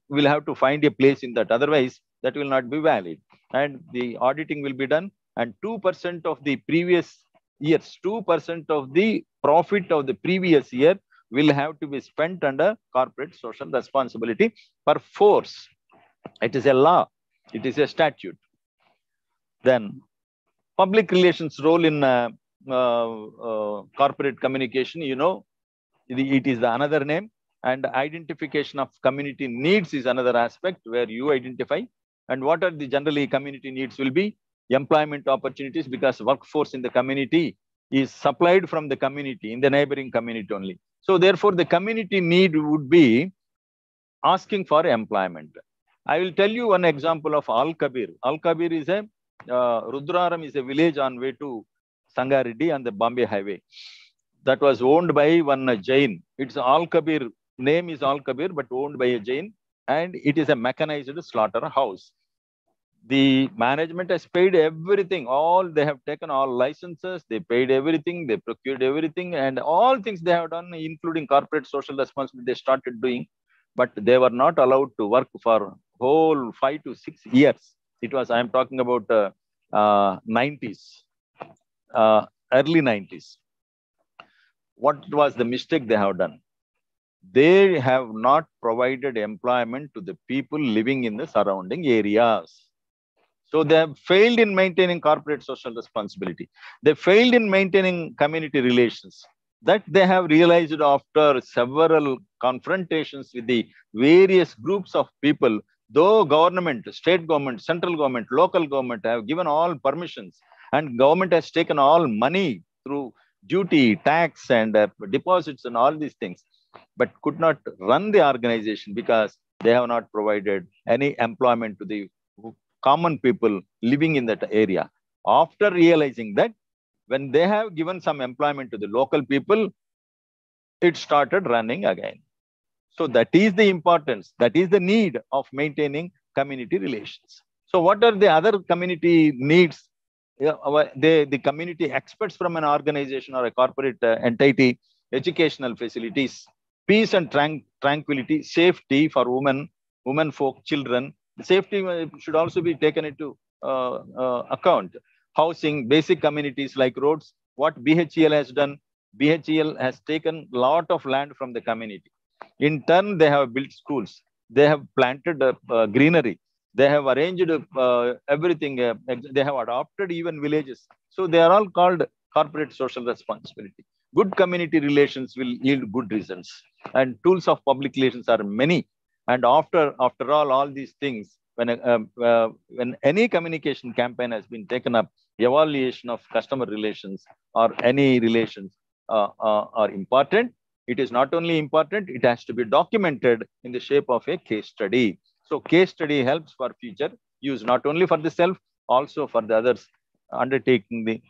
to find a place in that. Otherwise, that will not be valid. And the auditing will be done, and 2% of the previous years, 2% of the profit of the previous year will have to be spent under corporate social responsibility perforce. It is a law. It is a statute. Then public relations role in corporate communication, it is the another name, and identification of community needs is another aspect where you identify. And what are the generally community needs will be employment opportunities, because workforce in the community is supplied from the community, in the neighboring community only. So therefore, the community need would be asking for employment. I will tell you one example of Al Kabir. Al Kabir is a Rudraram is a village on way to Sangareddy on the Bombay highway. That was owned by one Jain. It's Al Kabir. Name is Al Kabir, but owned by a Jain, and it is a mechanized slaughterhouse. The management has paid everything. They have taken all licenses. They paid everything. They procured everything, and all things they have done, including corporate social responsibility, they started doing. But they were not allowed to work for whole 5 to 6 years. It was, I'm talking about 90s, early 90s. What was the mistake they have done? They have not provided employment to the people living in the surrounding areas. So they have failed in maintaining corporate social responsibility. They failed in maintaining community relations. That they have realized after several confrontations with the various groups of people. Though government, state government, central government, local government have given all permissions, and government has taken all money through duty, tax, and deposits and all these things, but could not run the organization because they have not provided any employment to the common people living in that area. After realizing that, when they have given some employment to the local people, it started running again. So that is the importance, that is the need of maintaining community relations. So what are the other community needs? The community experts from an organization or a corporate entity, educational facilities, peace and tranquility, safety for women folk, children. Safety should also be taken into account. Housing, basic communities like roads. What BHEL has done, BHEL has taken a lot of land from the community. In turn, they have built schools. They have planted greenery. They have arranged everything. They have adopted even villages. So they are all called corporate social responsibility. Good community relations will yield good results. And tools of public relations are many. And after all these things, when any communication campaign has been taken up, evaluation of customer relations or any relations are important. It is not only important, it has to be documented in the shape of a case study. So case study helps for future use, not only for the self, also for the others undertaking the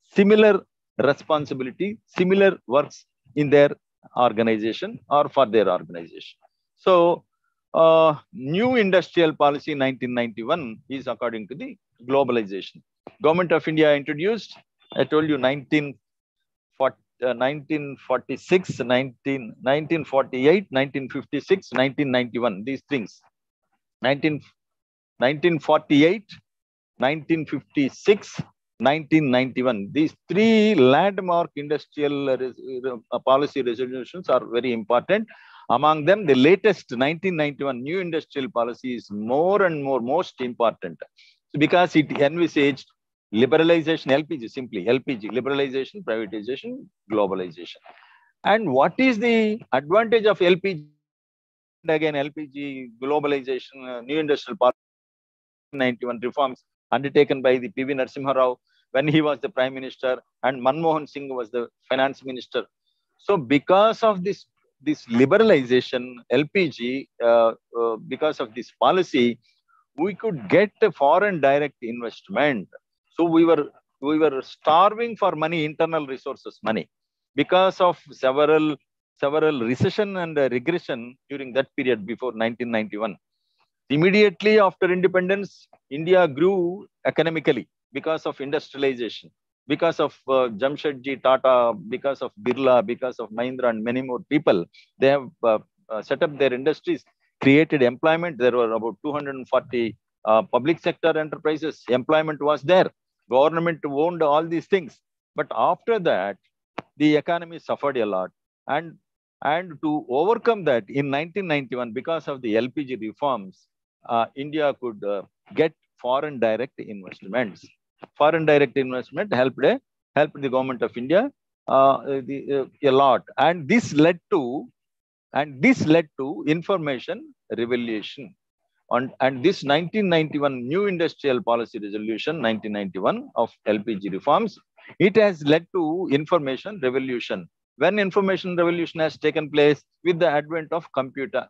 similar responsibility, similar works in their organization or for their organization. So new industrial policy 1991 is according to the globalization. Government of India introduced, I told you, 1946, 1948, 1956, 1991, these things. 1948, 1956, 1991. These three landmark industrial policy resolutions are very important. Among them, the latest 1991 new industrial policy is more and more most important because it envisaged liberalization, LPG, simply LPG, liberalization, privatization, globalization. And what is the advantage of LPG? Again, LPG, globalization, new industrial policy, 91 reforms undertaken by the P.V. Narasimha Rao when he was the Prime Minister and Manmohan Singh was the Finance Minister. So because of this liberalization, LPG, because of this policy, we could get a foreign direct investment. So we were starving for money, internal resources, money, because of several recession and regression during that period before 1991. Immediately after independence, India grew economically because of industrialization, because of Jamshedji Tata, because of Birla, because of Mahindra and many more people, they have set up their industries, created employment. There were about 240 public sector enterprises. Employment was there. Government owned all these things. But after that, the economy suffered a lot. And to overcome that, in 1991, because of the LPG reforms, India could get foreign direct investments. Foreign direct investment helped the government of India a lot, and this led to information revolution. And this 1991 new industrial policy resolution 1991 of LPG reforms, it has led to information revolution. When information revolution has taken place with the advent of computer,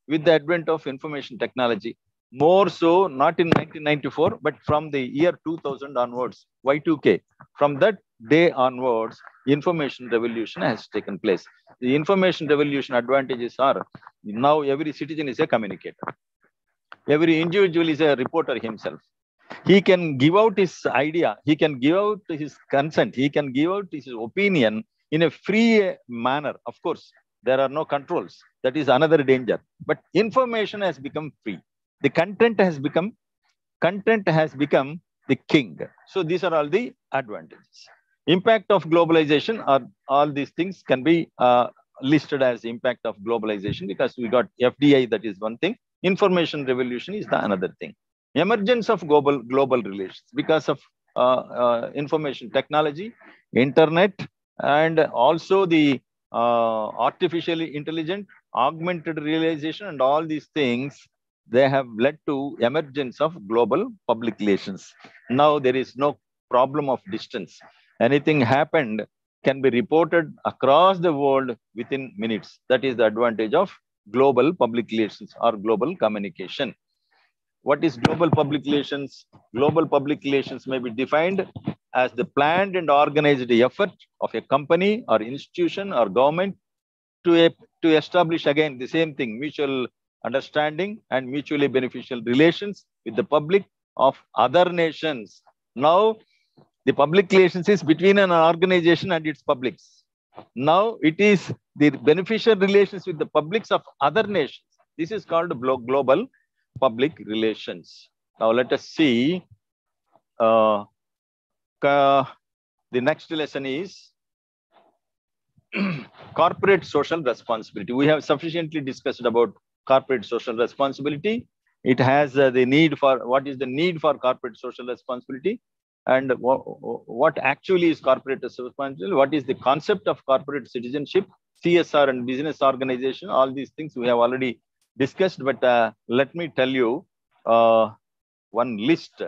with the advent of information technology, more so not in 1994, but from the year 2000 onwards, Y2K. From that day onwards, information revolution has taken place. The information revolution advantages are now every citizen is a communicator. Every individual is a reporter himself. He can give out his idea, he can give out his consent, he can give out his opinion in a free manner. Of course, there are no controls. That is another danger. But information has become free. The content has become the king. So these are all the advantages. Impact of globalization are all these things can be listed as impact of globalization, because we got FDI, that is one thing. Information revolution is the another thing. Emergence of global relations because of information technology, internet, and also the artificially intelligent, augmented realization, and all these things, they have led to emergence of global public relations. Now there is no problem of distance. Anything happened can be reported across the world within minutes. That is the advantage of global public relations or global communication. What is global public relations? Global public relations may be defined as the planned and organized effort of a company or institution or government to establish, again, the same thing, mutual understanding and mutually beneficial relations with the public of other nations. Now, the public relations is between an organization and its publics. Now, it is the beneficial relations with the publics of other nations. This is called global public relations. Now, let us see. The next lesson is corporate social responsibility. We have sufficiently discussed about corporate social responsibility. It has the need for, what is the need for corporate social responsibility, and what actually is corporate responsibility, what is the concept of corporate citizenship, CSR and business organization. All these things we have already discussed, but let me tell you one list.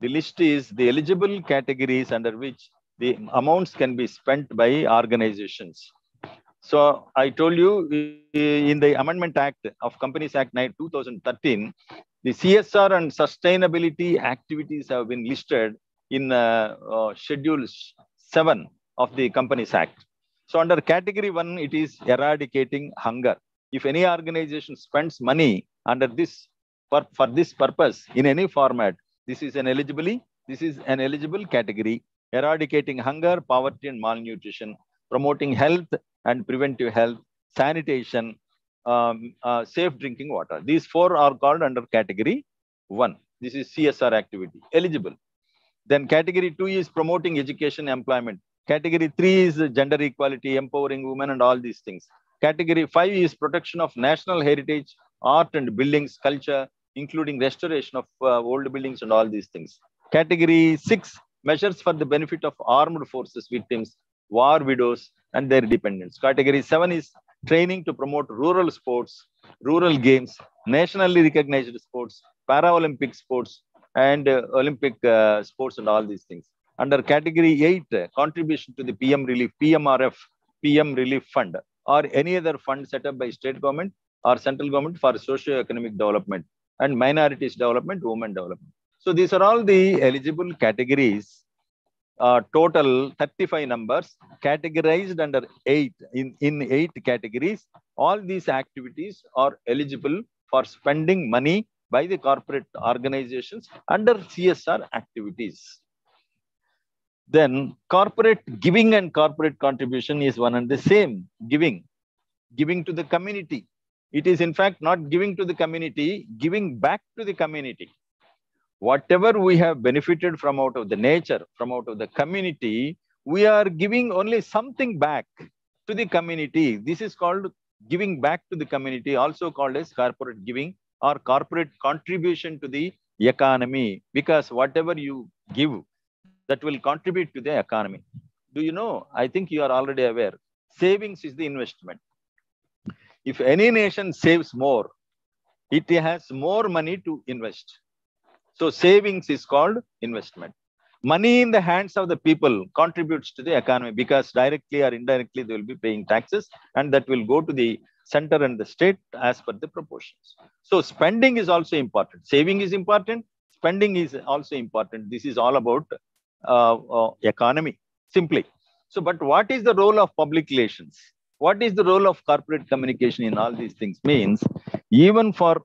The list is the eligible categories under which the amounts can be spent by organizations. So I told you in the Amendment Act of Companies Act 2013, the CSR and sustainability activities have been listed in Schedule 7 of the Companies Act. So under Category 1, it is eradicating hunger. If any organization spends money under this for this purpose in any format, this is an eligible category. Eradicating hunger, poverty, and malnutrition, promoting health and preventive health, sanitation, safe drinking water. These four are called under Category 1. This is CSR activity, eligible. Then Category 2 is promoting education, employment. Category 3 is gender equality, empowering women, and all these things. Category 5 is protection of national heritage, art and buildings, culture, including restoration of old buildings and all these things. Category 6, measures for the benefit of armed forces victims, war widows, and their dependents. Category 7 is training to promote rural sports, rural games, nationally recognized sports, Paralympic sports, and Olympic sports, and all these things. Under Category 8, contribution to the PM Relief, PMRF, PM Relief Fund, or any other fund set up by state government or central government for socio-economic development and minorities development, women development. So these are all the eligible categories, total 35 numbers, categorized under 8, in 8 categories. All these activities are eligible for spending money by the corporate organizations under CSR activities. Then corporate giving and corporate contribution is one and the same. Giving to the community. It is in fact not giving to the community, giving back to the community. Whatever we have benefited from out of the nature, from out of the community, we are giving only something back to the community. This is called giving back to the community, also called as corporate giving or corporate contribution to the economy, because whatever you give, that will contribute to the economy. Do you know? I think you are already aware. Savings is the investment. If any nation saves more, it has more money to invest. So savings is called investment. Money in the hands of the people contributes to the economy because directly or indirectly they will be paying taxes, and that will go to the center and the state as per the proportions. So spending is also important. Saving is important. Spending is also important. This is all about economy, simply. So, but what is the role of public relations? What is the role of corporate communication in all these things? Means even for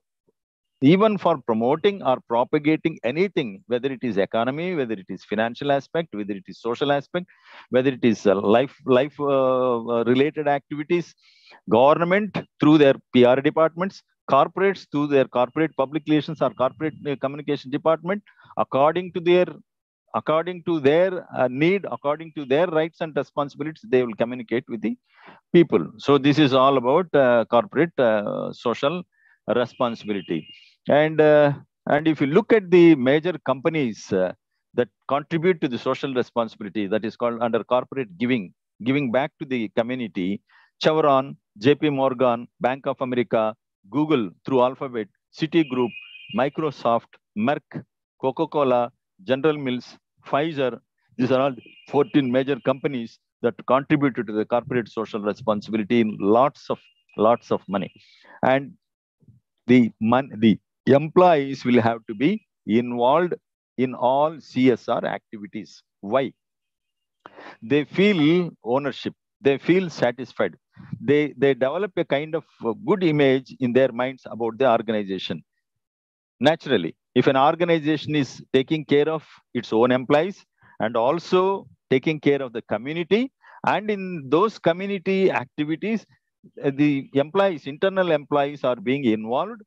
promoting or propagating anything, whether it is economy, whether it is financial aspect, whether it is social aspect, whether it is life related activities, government through their PR departments, corporates through their corporate public relations or corporate communication department, according to their need, according to their rights and responsibilities, they will communicate with the people. So this is all about corporate social responsibility. And if you look at the major companies that contribute to the social responsibility, that is called under corporate giving back to the community: Chevron, JP Morgan, Bank of America, Google through Alphabet, Citigroup, Microsoft, Merck, Coca-Cola, General Mills, Pfizer. These are all 14 major companies that contributed to the corporate social responsibility in lots of money. And the employees will have to be involved in all CSR activities. Why? They feel ownership. They feel satisfied. They develop a kind of good image in their minds about the organization. Naturally, if an organization is taking care of its own employees and also taking care of the community, and in those community activities, the employees, internal employees are being involved,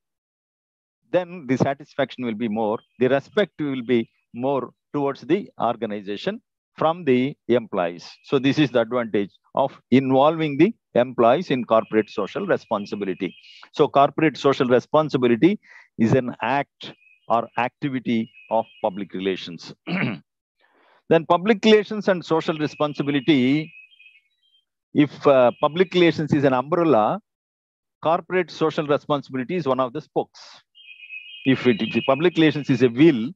then the satisfaction will be more, the respect will be more towards the organization from the employees. So this is the advantage of involving the employees in corporate social responsibility. So corporate social responsibility is an act or activity of public relations. Then public relations and social responsibility, if public relations is an umbrella, corporate social responsibility is one of the spokes. If public relations is a wheel,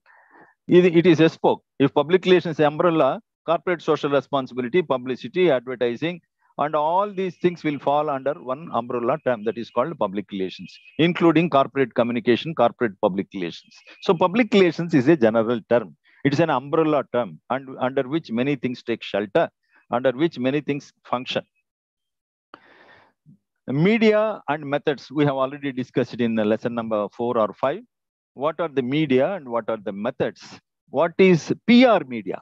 it is a spoke. If public relations is an umbrella, corporate social responsibility, publicity, advertising, and all these things will fall under one umbrella term that is called public relations, including corporate communication, corporate public relations. So public relations is a general term. It is an umbrella term under which many things take shelter, under which many things function. Media and methods, we have already discussed in lesson number 4 or 5. What are the media and what are the methods? What is PR media?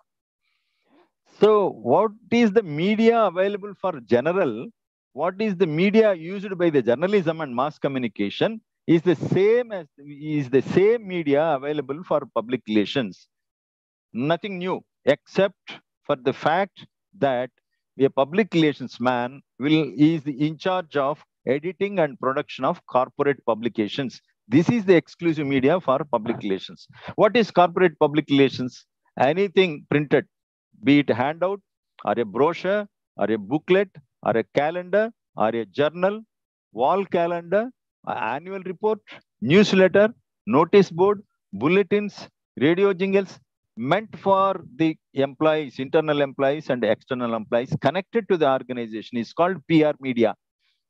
So what is the media available for general? What is the media used by the journalism and mass communication is the same media available for public relations. Nothing new, except for the fact that a public relations man is in charge of editing and production of corporate publications. This is the exclusive media for public relations. What is corporate public relations? Anything printed, be it a handout or a brochure or a booklet or a calendar or a journal, wall calendar, annual report, newsletter, notice board, bulletins, radio jingles, meant for the employees, internal employees and external employees connected to the organization is called PR media.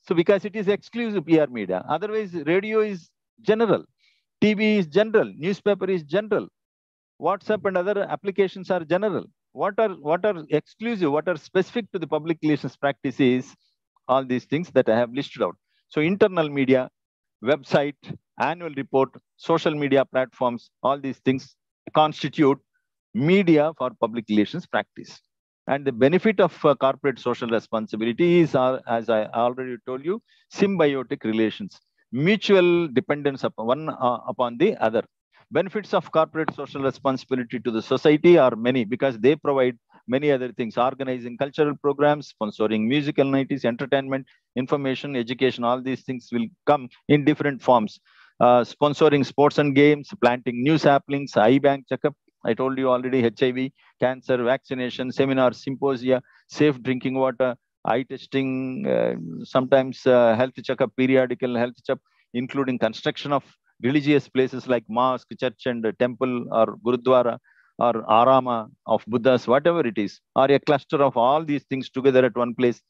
So because it is exclusive PR media, otherwise radio is general, TV is general, newspaper is general, WhatsApp and other applications are general. What are exclusive, what are specific to the public relations practices? All these things that I have listed out. So internal media, website, annual report, social media platforms, all these things constitute media for public relations practice. And the benefit of corporate social responsibility is, as I already told you, symbiotic relations, mutual dependence upon one upon the other. Benefits of corporate social responsibility to the society are many because they provide many other things: organizing cultural programs, sponsoring musical nights, entertainment, information, education. All these things will come in different forms. Sponsoring sports and games, planting new saplings, eye bank checkup. I told you already: HIV, cancer, vaccination, seminars, symposia, safe drinking water, eye testing, sometimes health checkup, periodical health checkup, including construction of religious places like mosque, church, and temple, or gurudwara, or arama of Buddhas, whatever it is, or a cluster of all these things together at one place.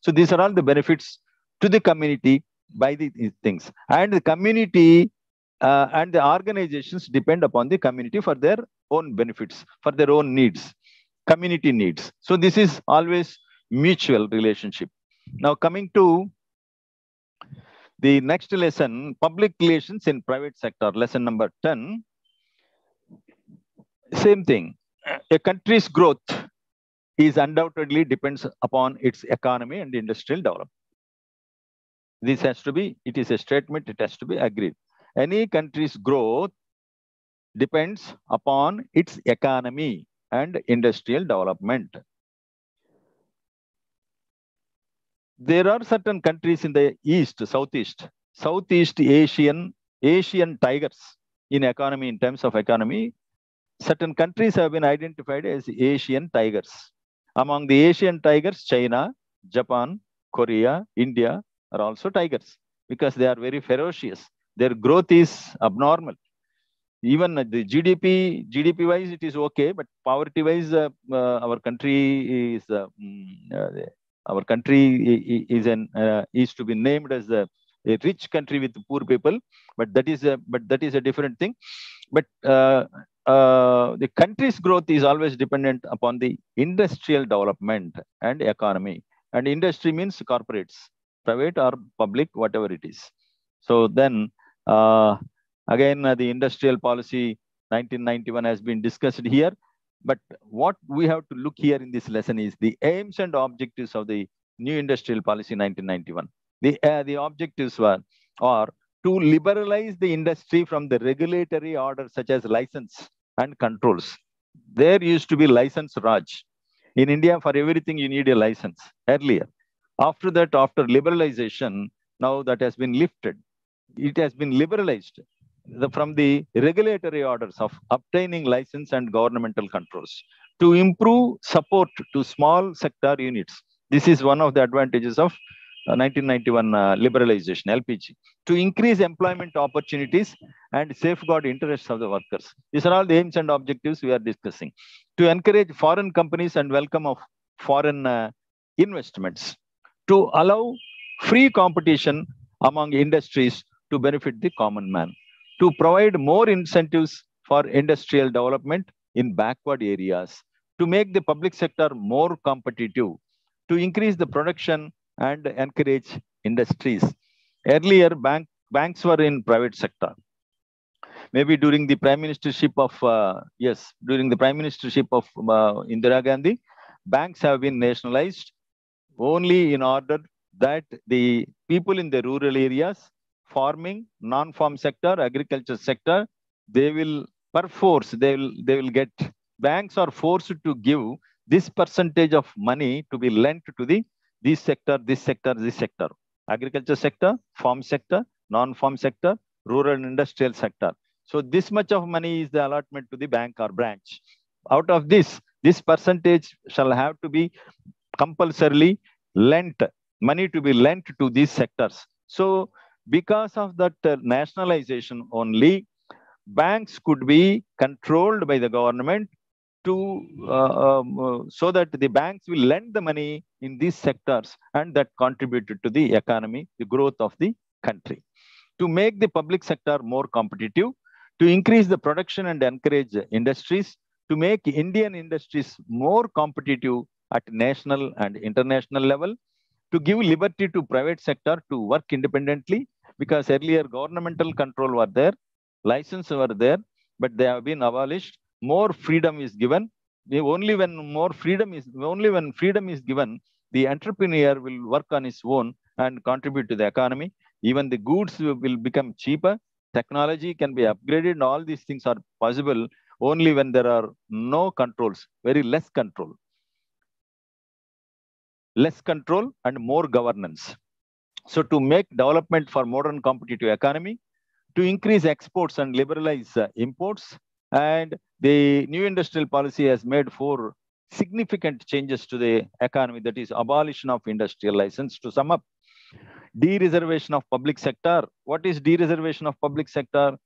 So these are all the benefits to the community by these things. And the community and the organizations depend upon the community for their own benefits, for their own needs, community needs. So this is always mutual relationship. Now coming to the next lesson, public relations in private sector, lesson number 10. Same thing. A country's growth is undoubtedly depends upon its economy and industrial development. This has to be, it is a statement, it has to be agreed. Any country's growth depends upon its economy and industrial development. There are certain countries in the East, Southeast Asian tigers in economy, in terms of economy. Certain countries have been identified as Asian tigers. Among the Asian tigers, China, Japan, Korea, India are also tigers because they are very ferocious. Their growth is abnormal. Even the GDP wise, it is okay, but poverty wise, our country is is to be named as a rich country with poor people, but that is a different thing. But the country's growth is always dependent upon the industrial development and economy. And industry means corporates, private or public, whatever it is. So then, again, the industrial policy 1991 has been discussed here. But what we have to look here in this lesson is the aims and objectives of the new industrial policy 1991. The objectives are to liberalize the industry from the regulatory order such as license and controls. There used to be license Raj. In India, for everything you need a license earlier. After that, after liberalization, now that has been lifted. It has been liberalized from the regulatory orders of obtaining license and governmental controls to improve support to small sector units. This is one of the advantages of 1991 liberalization, LPG, to increase employment opportunities and safeguard interests of the workers. These are all the aims and objectives we are discussing. To encourage foreign companies and welcome of foreign investments. To allow free competition among industries to benefit the common man. To provide more incentives for industrial development in backward areas. To make the public sector more competitive. To increase the production and encourage industries. Earlier, banks were in private sector. Maybe during the prime ministership of Indira Gandhi, banks have been nationalized only in order that the people in the rural areas, farming, non-farm sector, agriculture sector, they will get, banks are forced to give this percentage of money to be lent to this sector, agriculture sector, farm sector, non-farm sector, rural and industrial sector. So this much of money is the allotment to the bank or branch. Out of this percentage shall have to be compulsorily lent, money to be lent to these sectors. So because of that nationalization only, banks could be controlled by the government so that the banks will lend the money in these sectors, and that contributed to the economy, the growth of the country. To make the public sector more competitive, to increase the production and encourage industries, to make Indian industries more competitive at national and international level, to give liberty to private sector to work independently, because earlier governmental control were there, licenses were there, but they have been abolished. more freedom is given. Only when freedom is given, the entrepreneur will work on his own and contribute to the economy. Even the goods will become cheaper. Technology can be upgraded, and all these things are possible only when there are no controls, very less control and more governance. So to make development for modern competitive economy, to increase exports and liberalize imports, and the new industrial policy has made 4 significant changes to the economy. That is abolition of industrial license. To sum up, dereservation of public sector. What is dereservation of public sector?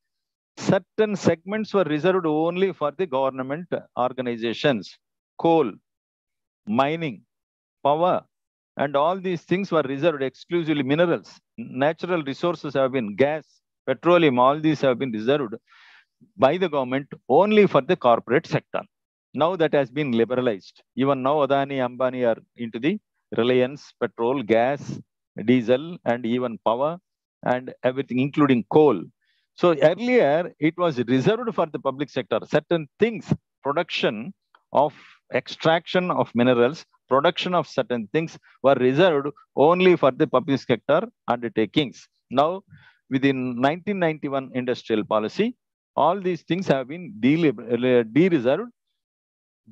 Certain segments were reserved only for the government organizations. Coal, mining, power, and all these things were reserved exclusively. Minerals, natural resources have been gas, petroleum, all these have been reserved by the government only for the corporate sector. Now that has been liberalized. Even now Adani, Ambani are into the Reliance, petrol, gas, diesel, and even power and everything, including coal. So earlier it was reserved for the public sector. Certain things, production of extraction of minerals, production of certain things were reserved only for the public sector undertakings. Now, within 1991 industrial policy, all these things have been de-reserved,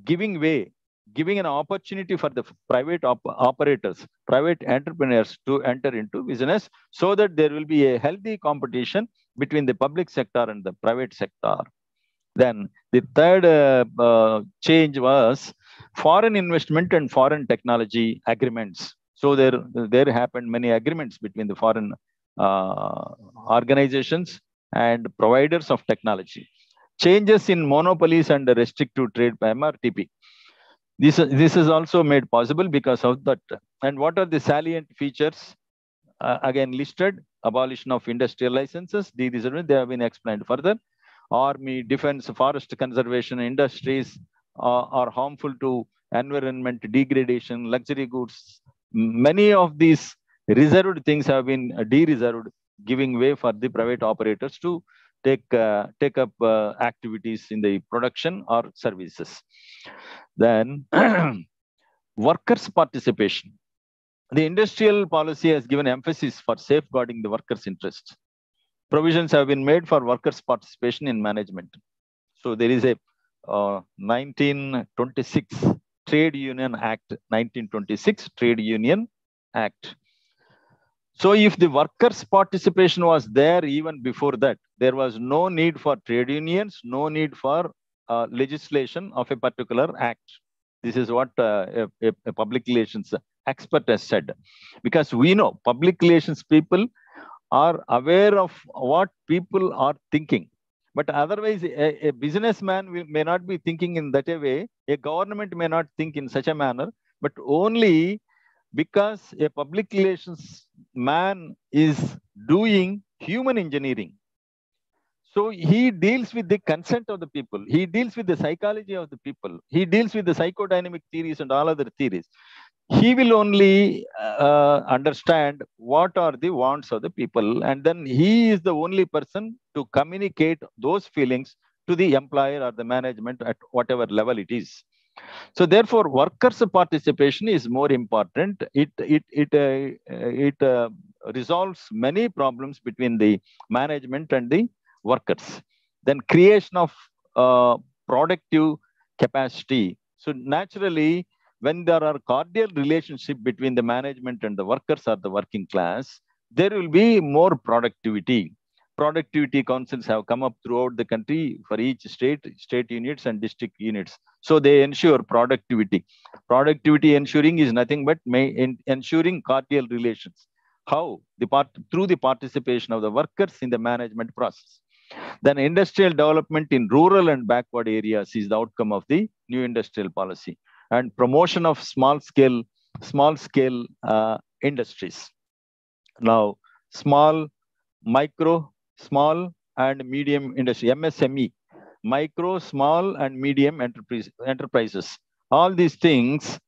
giving an opportunity for the private operators, private entrepreneurs to enter into business, so that there will be a healthy competition between the public sector and the private sector. Then the third change was foreign investment and foreign technology agreements. So there happened many agreements between the foreign organizations and providers of technology. Changes in monopolies and restrictive trade by MRTP. This is also made possible because of that. And what are the salient features? Again listed: abolition of industrial licenses, de-reservation, they have been explained further. Army, defense, forest conservation industries are harmful to environment, degradation, luxury goods. Many of these reserved things have been de-reserved, giving way for the private operators to take up activities in the production or services. Then workers' participation. The industrial policy has given emphasis for safeguarding the workers' interests. Provisions have been made for workers' participation in management. So there is a 1926 Trade Union Act, 1926 Trade Union Act. So if the workers' participation was there even before that, there was no need for trade unions, no need for legislation of a particular act. This is what a public relations expert has said. Because we know public relations people are aware of what people are thinking. But otherwise, a businessman may not be thinking in that a way. A government may not think in such a manner, but only because a public relations man is doing human engineering. So he deals with the consent of the people. He deals with the psychology of the people. He deals with the psychodynamic theories and all other theories. He will only understand what are the wants of the people, and then he is the only person to communicate those feelings to the employer or the management at whatever level it is. So therefore, workers' participation is more important. It resolves many problems between the management and the workers. Then creation of productive capacity. So naturally, when there are cordial relationship between the management and the workers or the working class, there will be more productivity. Productivity councils have come up throughout the country for each state units and district units. So they ensure productivity. Productivity ensuring is nothing but ensuring cordial relations. How? Through the participation of the workers in the management process. Then industrial development in rural and backward areas is the outcome of the new industrial policy, and promotion of small scale industries. Now, small and medium industry, MSME, micro, small and medium enterprises. All these things,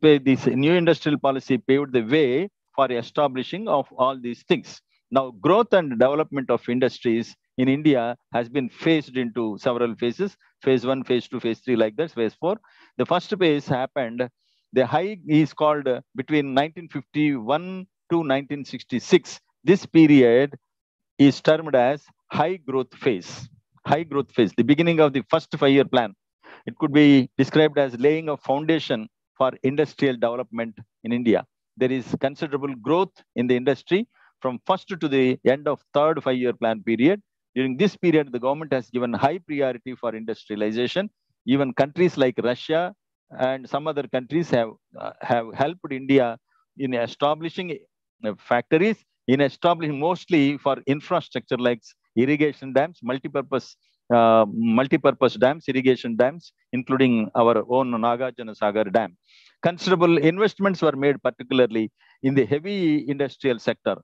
this new industrial policy paved the way for establishing of all these things. Now, growth and development of industries in India has been phased into several phases, phase 1, phase 2, phase 3, like that, phase 4. The first phase happened, the high is called between 1951 to 1966. This period is termed as high growth phase. High growth phase, the beginning of the first 5-year plan. It could be described as laying a foundation for industrial development in India. There is considerable growth in the industry from first to the end of third 5-year plan period. During this period, the government has given high priority for industrialization. Even countries like Russia and some other countries have helped India in establishing factories, in establishing mostly for infrastructure like irrigation dams, multi-purpose dams, irrigation dams, including our own Nagarjuna Sagar Dam. Considerable investments were made, particularly in the heavy industrial sector.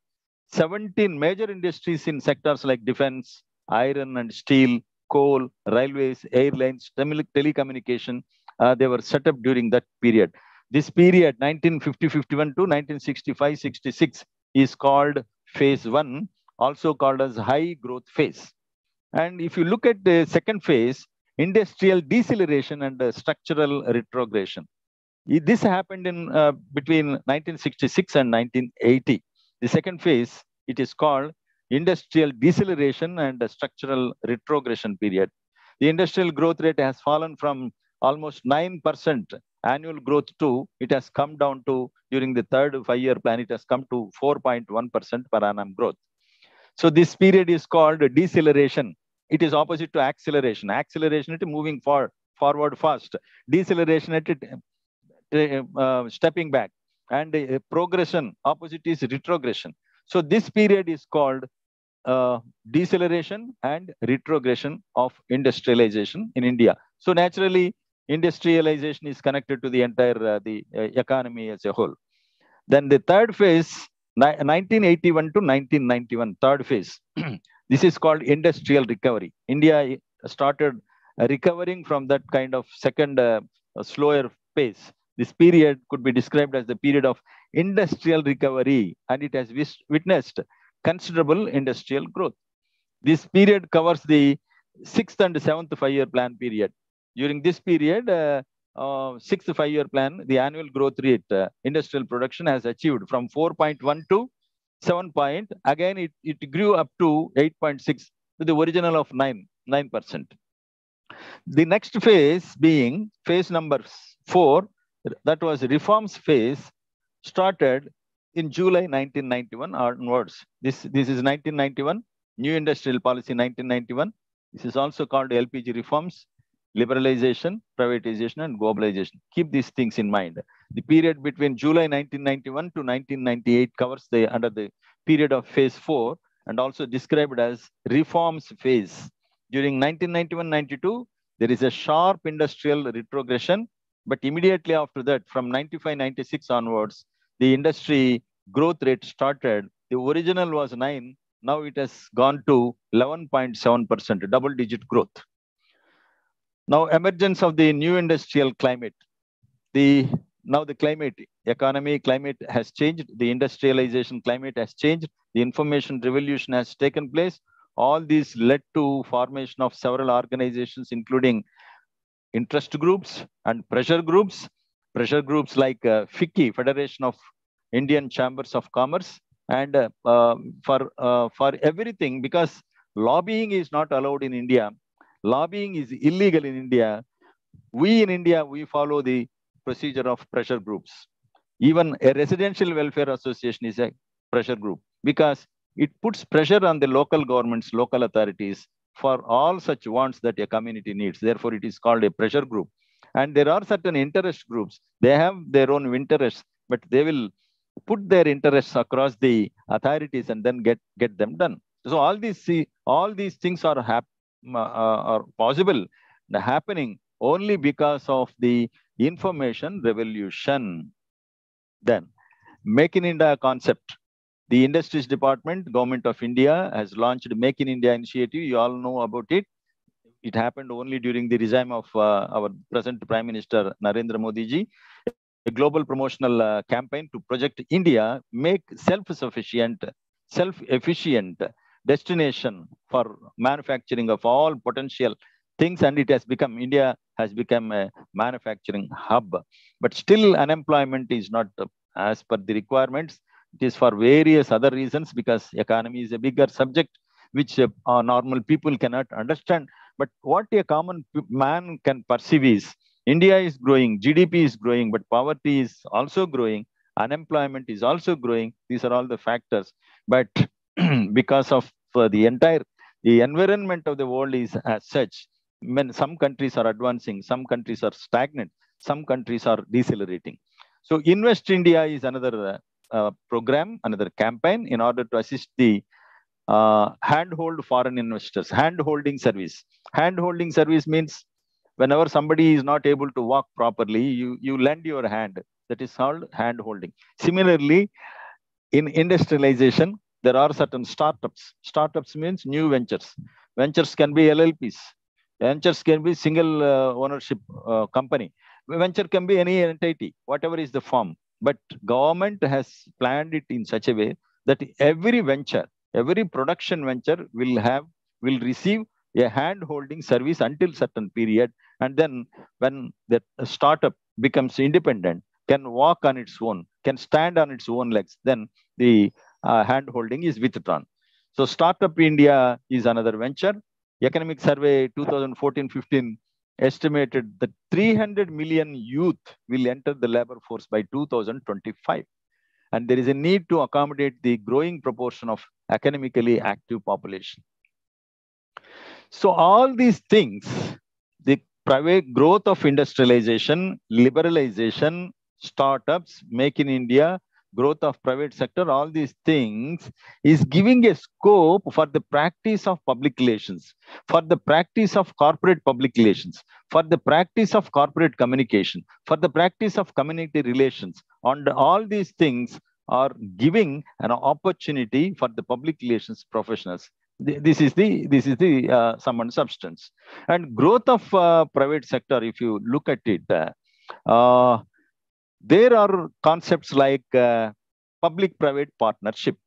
17 major industries in sectors like defense, iron and steel, coal, railways, airlines, telecommunication, they were set up during that period. This period, 1950-51 to 1965-66, is called phase 1, also called as high growth phase. And if you look at the second phase, industrial deceleration and structural retrogression. This happened in between 1966 and 1980. The second phase, it is called industrial deceleration and structural retrogression period. The industrial growth rate has fallen from almost 9% annual growth to, it has come down to, during the third 5-year plan, it has come to 4.1% per annum growth. So this period is called deceleration. It is opposite to acceleration. Acceleration, it is moving forward fast. Deceleration, it stepping back. And progression, opposite is retrogression. So this period is called deceleration and retrogression of industrialization in India. So naturally, industrialization is connected to the entire economy as a whole. Then the third phase, 1981 to 1991, third phase. This is called industrial recovery. India started recovering from that kind of second slower pace. This period could be described as the period of industrial recovery, and it has witnessed considerable industrial growth. This period covers the 6th and 7th 5-year plan period. During this period, 6th 5-year plan, the annual growth rate, industrial production has achieved from 4.1 to 7 point. Again, it grew up to 8.6 to the original of 9%. The next phase being phase number 4, that was reforms phase, started in July 1991 onwards. This is 1991, new industrial policy 1991. This is also called LPG reforms, liberalization, privatization, and globalization. Keep these things in mind. The period between July 1991 to 1998 covers under the period of phase 4 and also described as reforms phase. During 1991-92, there is a sharp industrial retrogression, but immediately after that, from 95-96 onwards, the industry growth rate started. The original was 9, now it has gone to 11.7%, double-digit growth. Now, emergence of the new industrial climate. Now the climate, economy climate has changed. The industrialization climate has changed. The information revolution has taken place. All these led to formation of several organizations, including interest groups and pressure groups. Pressure groups like FICCI, Federation of Indian Chambers of Commerce, and for everything, because lobbying is not allowed in India. Lobbying is illegal in India. We in India, we follow the procedure of pressure groups. Even a residential welfare association is a pressure group because it puts pressure on the local governments, local authorities for all such wants that a community needs. Therefore, it is called a pressure group. And there are certain interest groups. They have their own interests, but they will put their interests across the authorities and then get them done. So all these things are possible, happening only because of the information revolution. Then, Make in India concept. The Industries Department, Government of India has launched Make in India initiative. You all know about it. It happened only during the regime of our present Prime Minister Narendra Modi ji. A global promotional campaign to project India, make self-sufficient, self-efficient, destination for manufacturing of all potential things, and it has become, India has become a manufacturing hub. But still, unemployment is not as per the requirements. It is for various other reasons, because economy is a bigger subject which normal people cannot understand. But what a common man can perceive is India is growing, GDP is growing, but poverty is also growing, unemployment is also growing. These are all the factors. But because of the environment of the world is as such, when some countries are advancing, some countries are stagnant, some countries are decelerating. So Invest India is another program, another campaign in order to assist the handhold foreign investors, hand-holding service. Hand-holding service means whenever somebody is not able to walk properly, you lend your hand. That is called hand-holding. Similarly, in industrialization, there are certain startups. Startups means new ventures. Ventures can be LLPs. Ventures can be single ownership company. Venture can be any entity, whatever is the form. But government has planned it in such a way that every venture, every production venture will receive a hand-holding service until certain period, and then when the startup becomes independent, can walk on its own, can stand on its own legs, then the hand-holding is withdrawn. So Startup India is another venture. Economic Survey 2014-15 estimated that 300 million youth will enter the labor force by 2025. And there is a need to accommodate the growing proportion of academically active population. So all these things, the private growth of industrialization, liberalization, startups, make in India, growth of private sector, all these things is giving a scope for the practice of public relations, for the practice of corporate public relations, for the practice of corporate communication, for the practice of community relations. And all these things are giving an opportunity for the public relations professionals. This is the sum and substance. And growth of private sector, if you look at it, there are concepts like public-private partnership.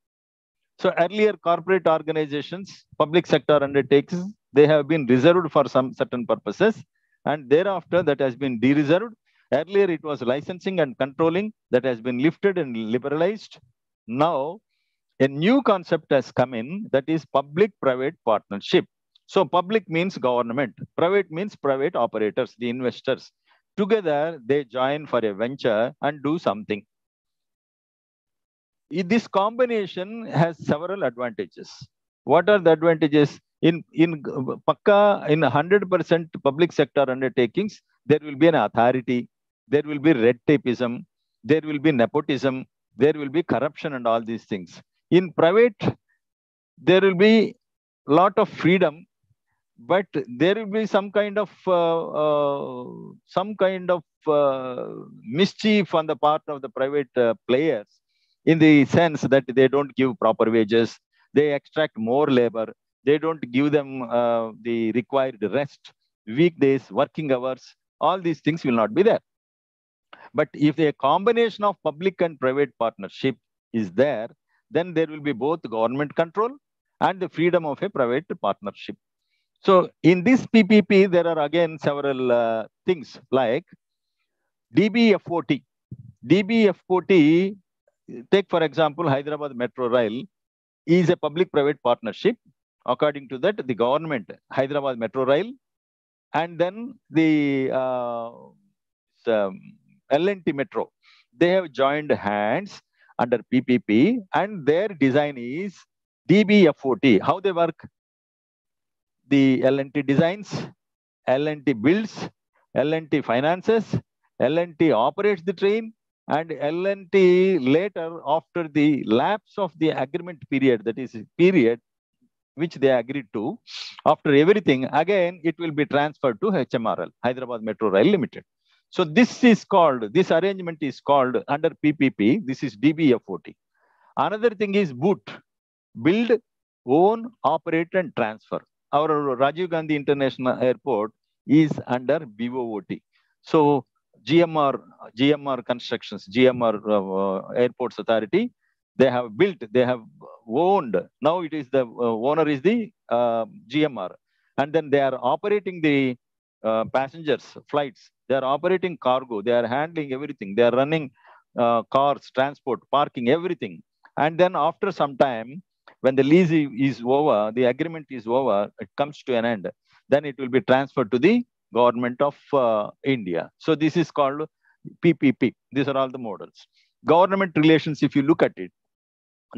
So earlier corporate organizations, public sector undertakings, they have been reserved for some certain purposes, and thereafter that has been de-reserved. Earlier it was licensing and controlling, that has been lifted and liberalized. Now a new concept has come in, that is public-private partnership. So public means government, private means private operators, the investors. Together, they join for a venture and do something. This combination has several advantages. What are the advantages? In 100% public sector undertakings, there will be an authority, there will be red tapeism, there will be nepotism, there will be corruption and all these things. In private, there will be a lot of freedom, but there will be some kind of mischief on the part of the private players, in the sense that they don't give proper wages, they extract more labor, they don't give them the required rest, weekdays, working hours, all these things will not be there. But if a combination of public and private partnership is there, then there will be both government control and the freedom of a private partnership. So in this PPP, there are again several things like DBFOT. DBFOT, take for example, Hyderabad Metro Rail is a public-private partnership. According to that, the government, Hyderabad Metro Rail, and then the L&T Metro, they have joined hands under PPP, and their design is DBFOT. How they work? The L&T designs, L&T builds, L&T finances, L&T operates the train, and L&T later, after the lapse of the agreement period, that is period which they agreed to, after everything, again, it will be transferred to HMRL, Hyderabad Metro Rail Limited. So this arrangement is called under PPP, this is DBFOT. Another thing is BOOT, build, own, operate, and transfer. Our Rajiv Gandhi International Airport is under BOOT. So GMR Constructions, GMR Airports Authority, They have built, they have owned. Now it is the owner is the GMR. And then they are operating the passengers flights. They are operating cargo. They are handling everything. They are running cars, transport, parking, everything. And then after some time, when the lease is over, the agreement is over, it comes to an end, then it will be transferred to the government of India. So this is called PPP. These are all the models. Government relations, if you look at it,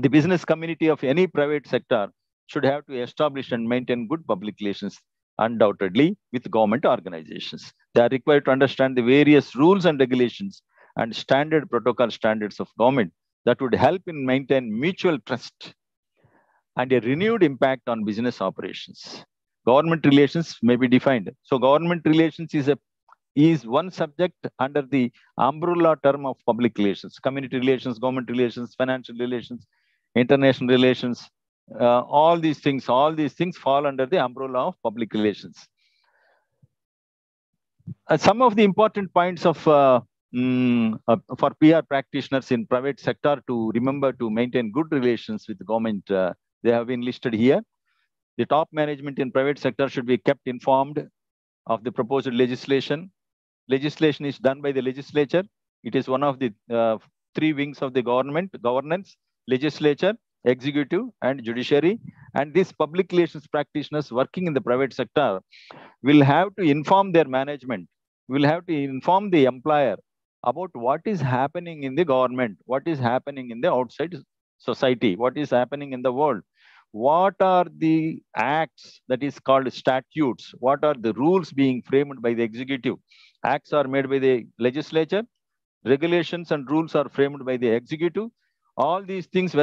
the business community of any private sector should have to establish and maintain good public relations, undoubtedly, with government organizations. They are required to understand the various rules and regulations and standard protocol standards of government that would help in maintain mutual trust and a renewed impact on business operations. Government relations may be defined. So government relations is one subject under the umbrella term of public relations: community relations, government relations, financial relations, international relations. All these things fall under the umbrella of public relations. Some of the important points of for PR practitioners in private sector to remember to maintain good relations with the government, they have been listed here. The top management in private sector should be kept informed of the proposed legislation. Legislation is done by the legislature. It is one of the three wings of the government: governance, legislature, executive, and judiciary. And these public relations practitioners working in the private sector will have to inform their management, will have to inform the employer about what is happening in the government, what is happening in the outside society, what is happening in the world. What are the acts, that is called statutes? What are the rules being framed by the executive? Acts are made by the legislature. Regulations and rules are framed by the executive. All these things,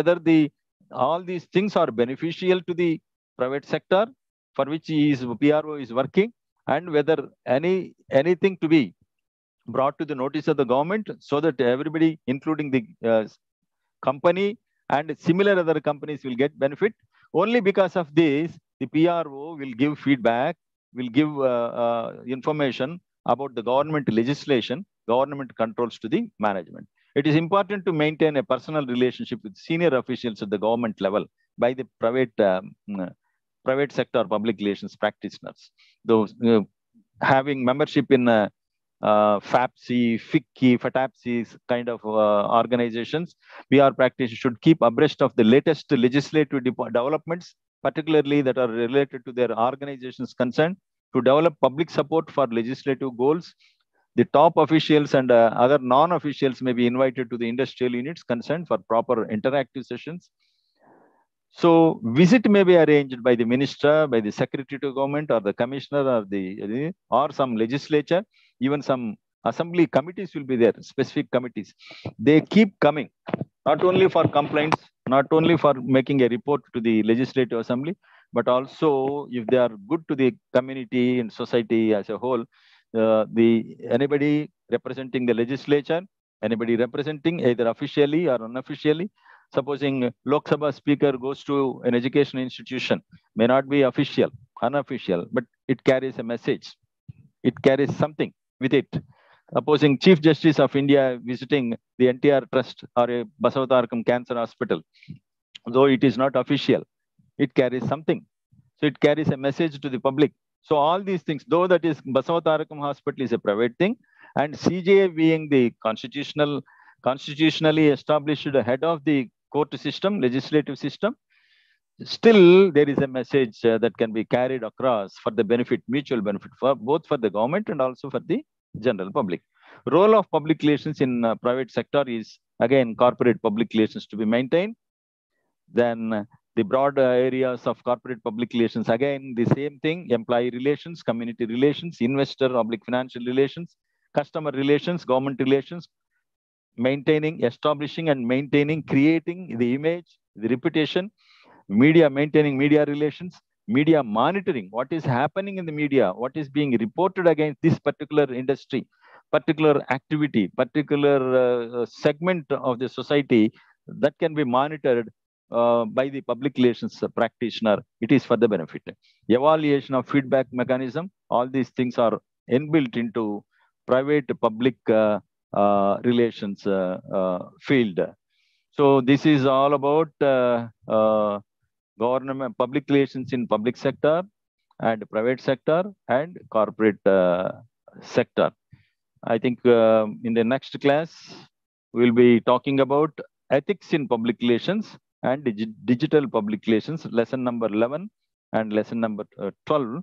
all these things are beneficial to the private sector for which PRO is working, and whether anything to be brought to the notice of the government, so that everybody, including the company and similar other companies, will get benefit. Only because of this, the PRO will give feedback, will give information about the government legislation, government controls to the management. It is important to maintain a personal relationship with senior officials at the government level by the private sector public relations practitioners. Those having membership in FAPSI, FICCI, FATAPSI kind of organizations, PR practitioners should keep abreast of the latest legislative developments, particularly that are related to their organizations concerned, to develop public support for legislative goals. The top officials and other non-officials may be invited to the industrial units concerned for proper interactive sessions. So visit may be arranged by the minister, by the secretary to government, or the commissioner, or some legislature. Even some assembly committees will be there, specific committees. They keep coming, not only for complaints, not only for making a report to the legislative assembly, but also if they are good to the community and society as a whole. Anybody representing the legislature, anybody representing either officially or unofficially. Supposing Lok Sabha speaker goes to an education institution, may not be official, unofficial, but it carries a message. It carries something with it. Supposing Chief Justice of India visiting the NTR Trust or a Basavatarakam Cancer Hospital, though it is not official, it carries something. So it carries a message to the public. So all these things, though that is Basavatarakam Hospital is a private thing, and CJI being the constitutionally established head of the court system, legislative system, still there is a message that can be carried across for the benefit, mutual benefit, for both for the government and also for the general public. Role of public relations in private sector is, again, corporate public relations to be maintained. Then the broad areas of corporate public relations, again, the same thing: employee relations, community relations, investor public financial relations, customer relations, government relations, maintaining, establishing and maintaining, creating the image, the reputation, media, maintaining media relations, media monitoring, what is happening in the media, what is being reported against this particular industry, particular activity, particular segment of the society, that can be monitored by the public relations practitioner. It is for the benefit. Evaluation of feedback mechanism, all these things are inbuilt into private public relations field. So this is all about government, public relations in public sector and private sector and corporate sector. I think in the next class, we'll be talking about ethics in public relations and digital public relations, lesson number 11 and lesson number 12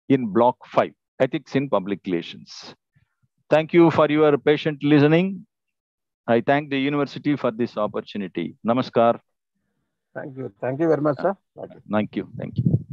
in block 5, ethics in public relations. Thank you for your patient listening. I thank the university for this opportunity. Namaskar. Thank you. Thank you very much, sir. Thank you. Thank you.